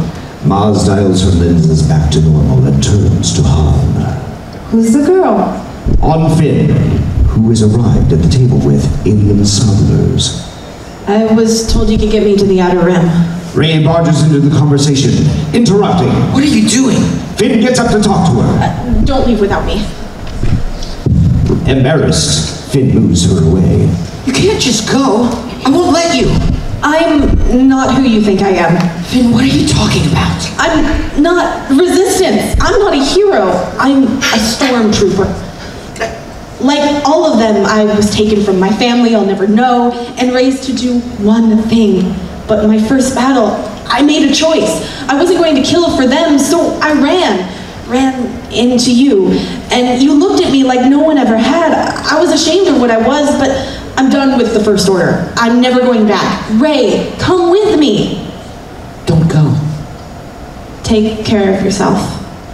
Maz dials her lenses back to normal and turns to Han. Who's the girl? On Finn, who has arrived at the table with alien smugglers. I was told you could get me to the Outer Rim. Rey barges into the conversation, interrupting. What are you doing? Finn gets up to talk to her. Don't leave without me. Embarrassed, Finn moves her away. You can't just go. I won't let you. I'm not who you think I am. Finn, what are you talking about? I'm not resistance. I'm not a hero. I'm a stormtrooper. Like all of them, I was taken from my family I'll never know and raised to do one thing. But my first battle, I made a choice. I wasn't going to kill for them, so I ran into you. And you looked at me like no one ever had. I was ashamed of what I was, but I'm done with the First Order. I'm never going back. Rey, come with me. Don't go. Take care of yourself,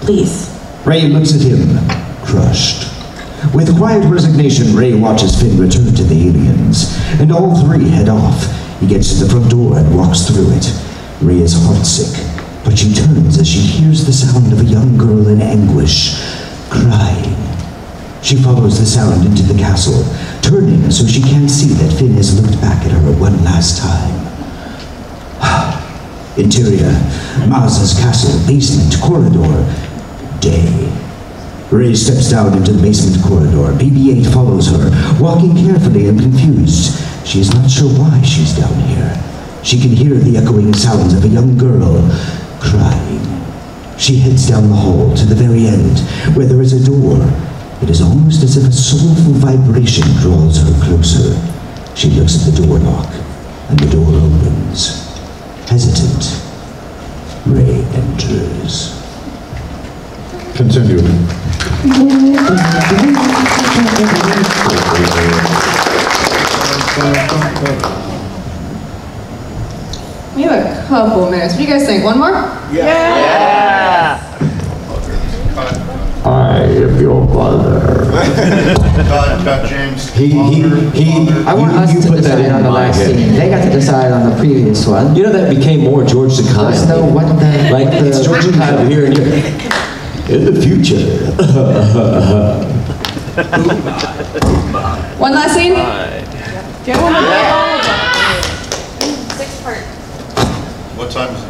please. Rey looks at him, crushed. With quiet resignation, Rey watches Finn return to the aliens, and all three head off. He gets to the front door and walks through it. Rey is heartsick, but she turns as she hears the sound of a young girl in anguish, crying. She follows the sound into the castle, turning so she can't see that Finn has looked back at her one last time. Interior, Maz's castle, basement, corridor, day. Rey steps down into the basement corridor. BB-8 follows her, walking carefully and confused. She is not sure why she's down here. She can hear the echoing sounds of a young girl crying. She heads down the hall to the very end, where there is a door. It is almost as if a soulful vibration draws her closer. She looks at the doorknob, and the door opens. Hesitant, Rey enters. Continue. couple minutes. What do you guys think? One more? Yeah. I am your mother. Got James. I want us to decide on the last scene. They got to decide on the previous one. You know, that became more George Takei. There's no what the... Like, it's George Takei over here, and you're... In the future. One last scene? Get one of them. 6 part. What time is it?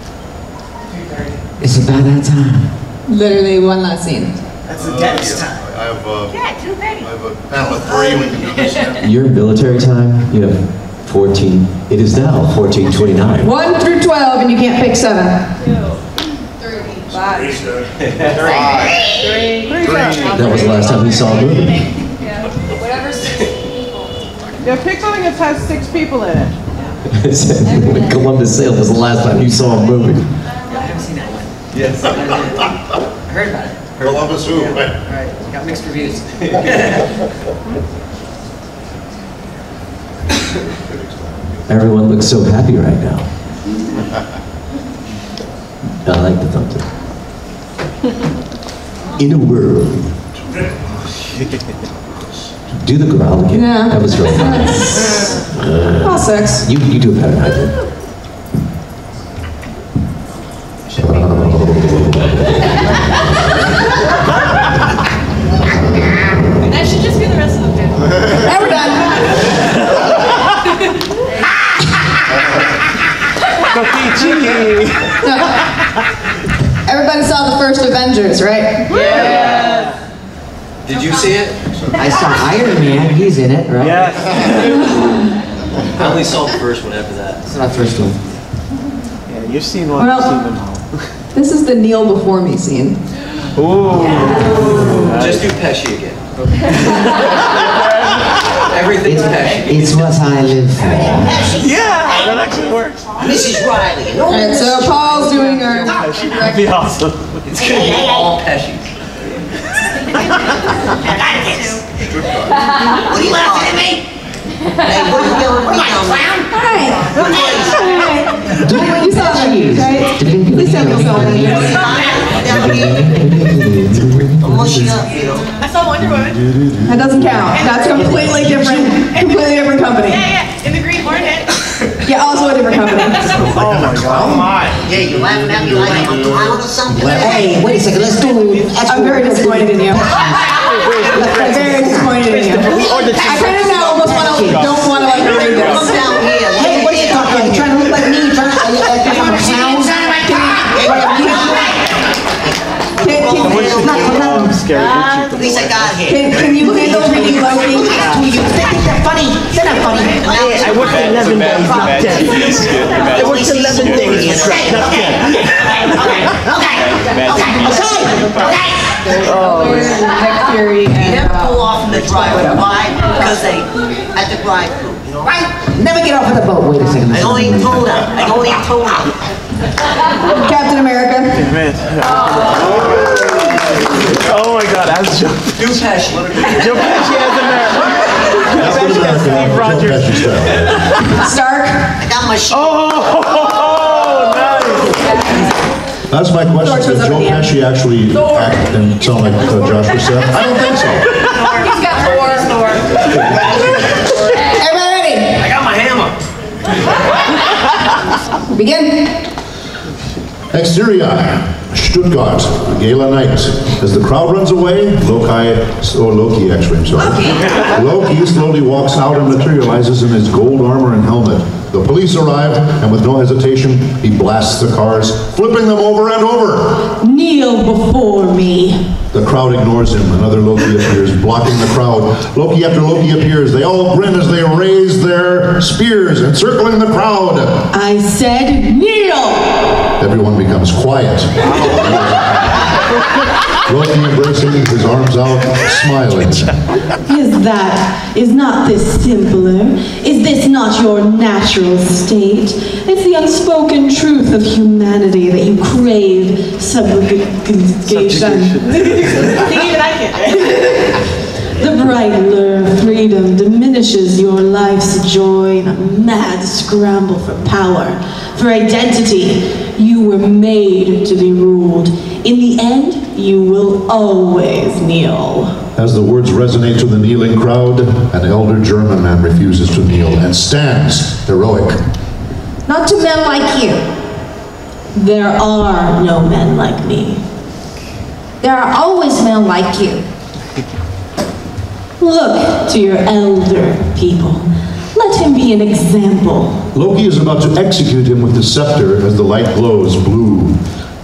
It's about that time. Literally one last scene. That's the dentist time. I have Yeah, 2:30. I have a panel of 3. We can do this. Your military time, you have 14. It is now 14:29. 1 through 12, and you can't pick 7. 2, 3, 5. 3. That was the last time we saw a movie. Yeah. Whatever 6 people. Yeah, pick something that has 6 people in it. Columbus Sale was the last time you saw a movie. I haven't seen that one. Yes. I heard about it. Columbus who? Yeah. All right, got mixed reviews. Everyone looks so happy right now. I like the thumbtack. In a world. Do the growl again. Yeah. That was really nice. All 6. You do it better than I did. That should just be the rest of the film. And we're done. Everybody saw the first Avengers, right? Yeah. Did you see it? I saw Iron Man. He's in it, right? Yes. I only saw the first one after that. It's not the first one. Yeah, you've seen one. Well, You've seen them all. This is the kneel before me scene. Ooh. Just do Pesci again. Everything's Pesci. It's what I live for. Yeah, that actually works. Mrs. Riley. Alright, so Paul's doing our... That'd be awesome. It's gonna be all Pesci. What are you laughing at me? Hey, what are you yelling at me, clown? Hi. You saw that, right? Please tell me you saw that. I'm mushing up, you know. I saw Wonder Woman. That doesn't count. That's completely different company. Yeah. In the Green Hornet. Yeah, also a different company. Oh my god. Oh my. Yeah, you laughing at me like I'm a clown or something? Hey, wait a second. Let's do I'm very disappointed in you. I'm very disappointed in you. I kind of now almost don't want to let her read Come this. down here. Hey, what are you talking? You trying to look like me? Trying to I'm a clown? I'm scared. At least I got here. Can you handle reading Loki? They're funny. They're not funny. I worked 11 days, not 10. I worked 11 days, not 10. Nick Fury You and never pull off in the driveway. Why? Because they at the drive-thru. You know, right? Never get off of the boat. Wait a second. I don't eat tuna. I don't eat tuna. Captain America. Man. Oh my god, as Joe Pesci. Joe Pesci as America. Joe Pesci as Steve Rogers. Stark. I got my shit. Oh, nice. That's my question. Did Joe Pesci actually act and sound like Josh Brissett? I don't think so. He's got Thor. Everybody ready? I got my hammer. Begin. Exterior, Stuttgart, gala night. As the crowd runs away, Loki actually, I'm sorry. Loki slowly walks out and materializes in his gold armor and helmet. The police arrive, and with no hesitation, he blasts the cars, flipping them over and over. Kneel before me. The crowd ignores him. Another Loki appears, blocking the crowd. Loki after Loki appears. They all grin as they raise their spears, encircling the crowd. I said kneel. Everyone becomes quiet. Loki embracing, his arms out, smiling. Is not this simpler? Is this not your natural state? It's the unspoken truth of humanity that you crave subjugation. The bright lure of freedom diminishes your life's joy in a mad scramble for power, for identity. You were made to be ruled. In the end, you will always kneel. As the words resonate to the kneeling crowd, an elder German man refuses to kneel and stands heroic. Not to men like you. There are no men like me. There are always men like you. Look to your elder people. Let him be an example. Loki is about to execute him with the scepter as the light glows blue.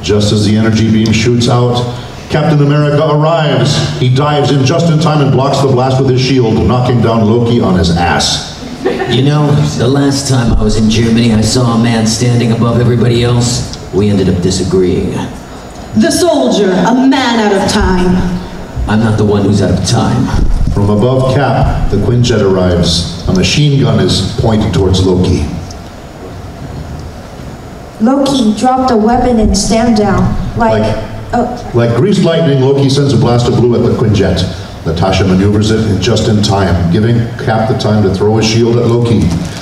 Just as the energy beam shoots out, Captain America arrives. He dives in just in time and blocks the blast with his shield, knocking down Loki on his ass. You know, the last time I was in Germany, I saw a man standing above everybody else. We ended up disagreeing. The soldier, a man out of time. I'm not the one who's out of time. From above Cap, the Quinjet arrives. A machine gun is pointed towards Loki. Loki dropped a weapon and stand down. Like greased lightning, Loki sends a blast of blue at the Quinjet. Natasha maneuvers it just in time, giving Cap the time to throw his shield at Loki.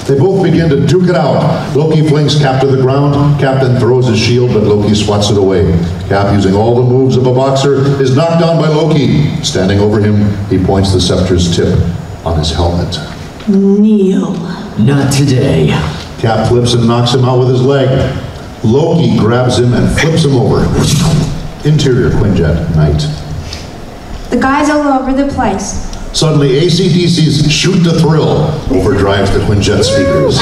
They both begin to duke it out. Loki flings Cap to the ground. Cap then throws his shield, but Loki swats it away. Cap, using all the moves of a boxer, is knocked down by Loki. Standing over him, he points the scepter's tip on his helmet. Kneel. Not today. Cap flips and knocks him out with his leg. Loki grabs him and flips him over. Interior Quinjet, night. The guys all over the place. Suddenly, AC/DC's Shoot to Thrill overdrives the Quinjet speakers.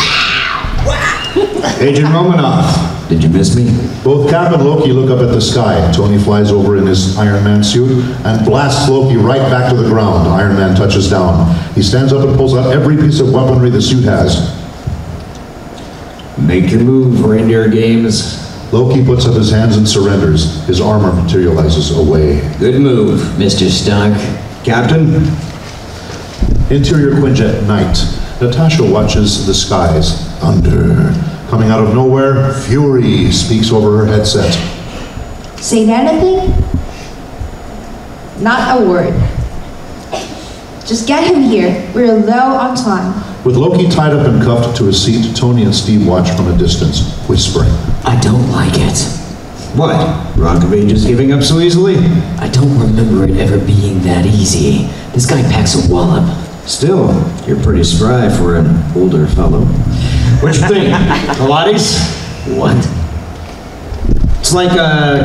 Agent Romanoff, did you miss me? Both Cap and Loki look up at the sky. Tony flies over in his Iron Man suit and blasts Loki right back to the ground. Iron Man touches down. He stands up and pulls out every piece of weaponry the suit has. Make your move, Reindeer Games. Loki puts up his hands and surrenders. His armor materializes away. Good move, Mr. Stark. Captain? Interior Quinjet, night. Natasha watches the skies. Thunder. Coming out of nowhere, Fury speaks over her headset. Saying anything? Not a word. Just get him here. We're low on time. With Loki tied up and cuffed to his seat, Tony and Steve watch from a distance, whispering. I don't like it. What? Rock of Ages giving up so easily? I don't remember it ever being that easy. This guy packs a wallop. Still, you're pretty spry for an older fellow. What you think? Pilates? What? It's like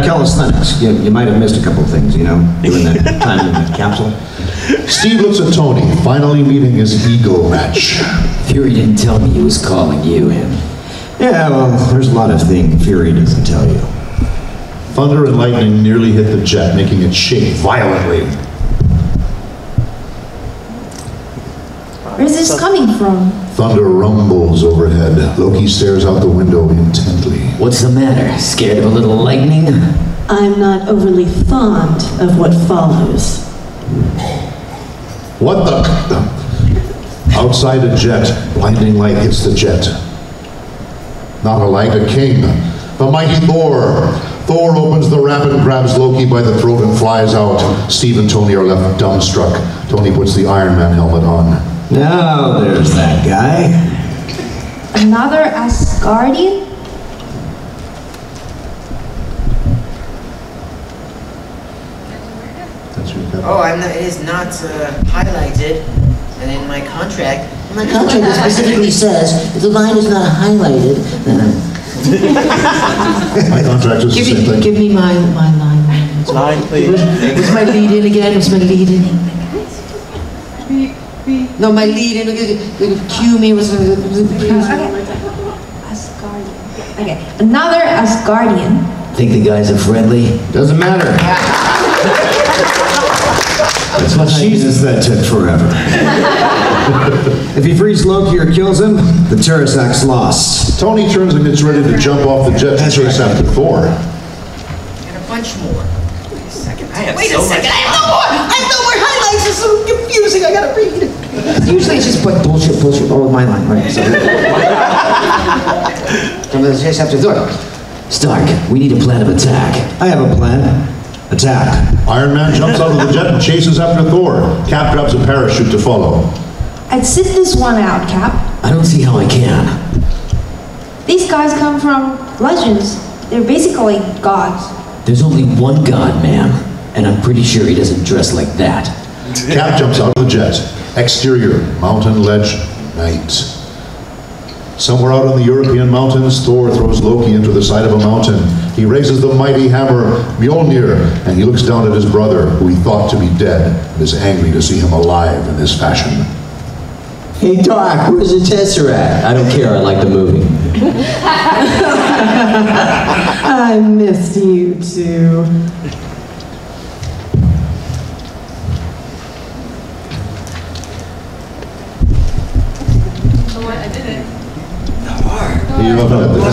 calisthenics. You might have missed a couple things, you know, doing that time in the capsule. Steve looks at Tony, finally meeting his ego match. Fury didn't tell me he was calling you in. Yeah, well, there's a lot of things Fury doesn't tell you. Thunder and lightning nearly hit the jet, making it shake violently. Where's this coming from? Thunder rumbles overhead. Loki stares out the window intently. What's the matter? Scared of a little lightning? I'm not overly fond of what follows. What the? Outside a jet, blinding light hits the jet. Not a light, a king. The mighty Thor. Thor opens the wrap and grabs Loki by the throat and flies out. Steve and Tony are left dumbstruck. Tony puts the Iron Man helmet on. Now there's that guy. Another Asgardian? Oh, it is not highlighted, and in my contract. My contract specifically says if the line is not highlighted, My contract is the same thing. Give me my line. Line, please. What's my lead in again? What's my lead in? No, my lead in. Cue me. What's Asgardian. Okay, another Asgardian. Think the guys are friendly? Doesn't matter. That's what Jesus, that took forever. If he frees Loki or kills him, the Terrac's lost. Tony turns and gets ready to jump off the jet to chase after Thor. And a bunch more. Wait a second. I have Wait so a second. much. I have no more. I have no more highlights. It's so confusing. I gotta read. Usually it's just like bullshit. Oh, my line, right? So let's chase after Thor. Stark, we need a plan of attack. I have a plan. Attack. Iron Man jumps out of the jet and chases after Thor. Cap grabs a parachute to follow. I'd sit this one out, Cap. I don't see how I can. These guys come from legends. They're basically gods. There's only one God, ma'am, and I'm pretty sure he doesn't dress like that. Cap jumps out of the jet. Exterior, mountain ledge, night. Somewhere out in the European mountains, Thor throws Loki into the side of a mountain. He raises the mighty hammer, Mjolnir, and he looks down at his brother, who he thought to be dead, and is angry to see him alive in this fashion. Hey Doc, where's the Tesseract? I don't care, I like the movie. I missed you too. I did it.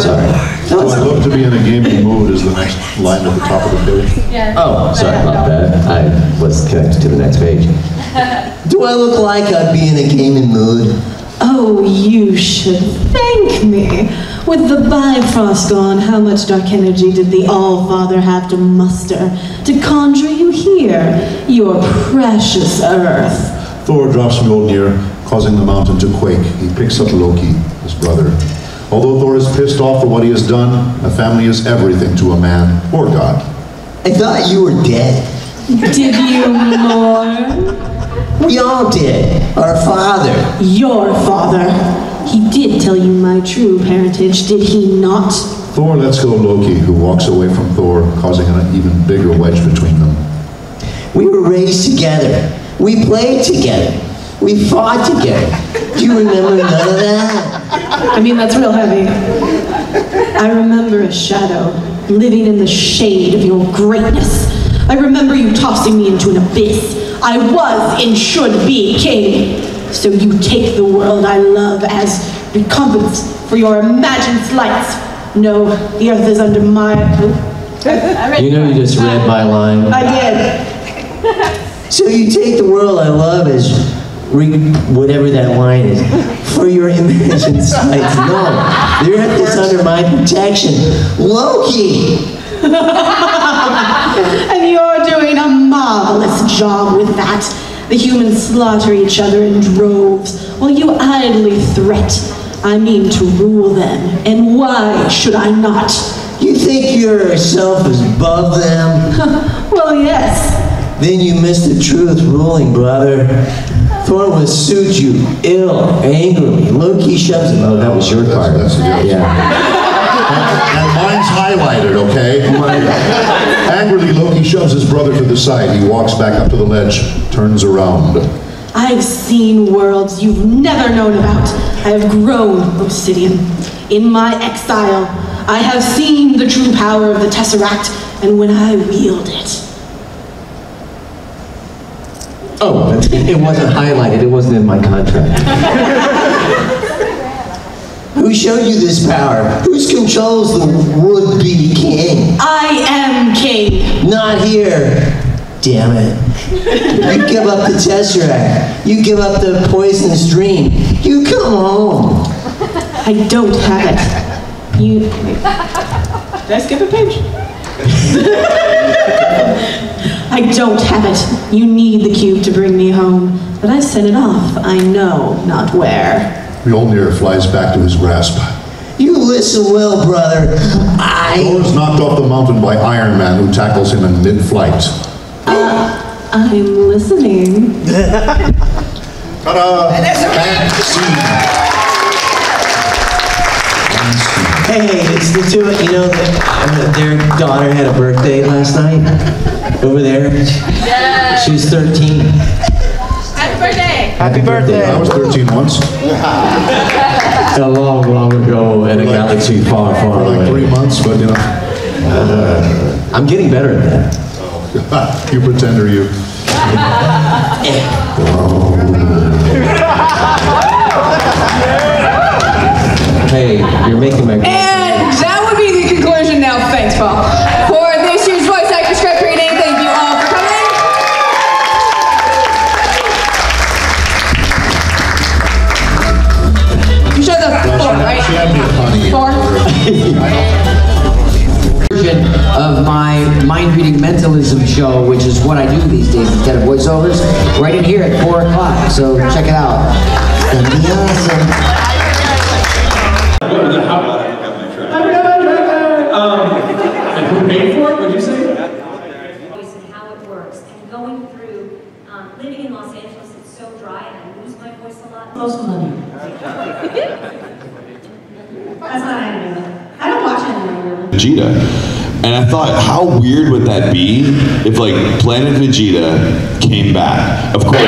Sorry. Do I look to be in a gaming mood is the next line at the top of the page. Yeah. Oh, sorry about that. I was connected to the next page. Do I look like I'd be in a gaming mood? Oh, you should thank me. With the Bifrost gone, how much dark energy did the All-Father have to muster to conjure you here, your precious Earth? Thor drops Mjolnir, causing the mountain to quake. He picks up Loki, his brother. Although Thor is pissed off for what he has done, a family is everything to a man or God. I thought you were dead. Did you mourn? We all did. Our father. Your father. He did tell you my true parentage, did he not? Thor lets go Loki, who walks away from Thor, causing an even bigger wedge between them. We were raised together. We played together. We fought together. Do you remember none of that? I mean, that's real heavy. I remember a shadow, living in the shade of your greatness. I remember you tossing me into an abyss. I was and should be king. So you take the world I love as recompense for your imagined slights. No, the earth is under my... You know you just read my line. I did. So you take the world I love as whatever that line is, for your imagined slights. No, the earth is under my protection. Loki! And you're doing a marvelous job with that. The humans slaughter each other in droves, while you idly threat. I mean to rule them, and why should I not? You think yourself is above them? Well, yes. Then you missed the truth ruling, brother. Thor will suit you ill, angrily. Loki shoves him. Oh, that was your card. Yeah. And mine's highlighted, okay? Angrily, Loki shoves his brother to the side. He walks back up to the ledge, turns around. I've seen worlds you've never known about. I have grown obsidian. In my exile, I have seen the true power of the Tesseract, and when I wield it. Oh, it wasn't highlighted. It wasn't in my contract. Who showed you this power? Who controls the would-be king? I am king. Not here. Damn it. You give up the Tesseract. You give up the poisonous dream. You come home. I don't have it. You... Did I skip a page? I don't have it. You need the cube to bring me home. But I sent it off. I know not where. Mjolnir flies back to his grasp. You listen well, brother. Thor is knocked off the mountain by Iron Man, who tackles him in mid-flight. I'm listening. Ta-da! And scene. Hey, it's the two, you know, their daughter had a birthday last night over there. Yeah. She was 13. Happy birthday. Happy birthday. I was 13 once. A long, long ago in a galaxy far, far away. Like 3 months, but you know. I'm getting better at that. You pretender, you. Hey, you're making my... And that would be the conclusion now. Thanks, Paul. For this year's voice actor script reading, thank you all for coming. You showed the 4, right? 4? She had me a funny. 4? version of my mind-reading mentalism show, which is what I do these days instead of voiceovers, right in here at 4 o'clock. So check it out. It's gonna be awesome. And who paid for it? What'd you say? And how it works. And going through, living in Los Angeles, it's so dry and I lose my voice a lot. Most money. That's not anime. I don't watch anime really. Vegeta. And I thought, how weird would that be if, like, Planet Vegeta came back? Of course.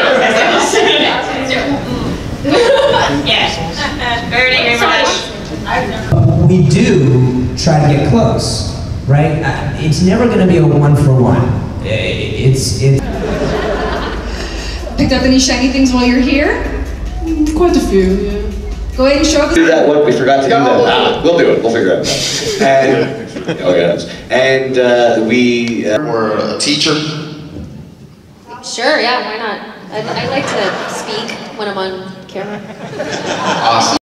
We do try to get close, right? It's never going to be a 1-for-1. It's Picked up any shiny things while you're here? Quite a few, yeah. Go ahead and show us. Do that one. We forgot to do that. We'll do it. We'll figure it out. And oh yes. And we were a teacher. Sure, yeah, why not? I like to speak when I'm on camera. Awesome.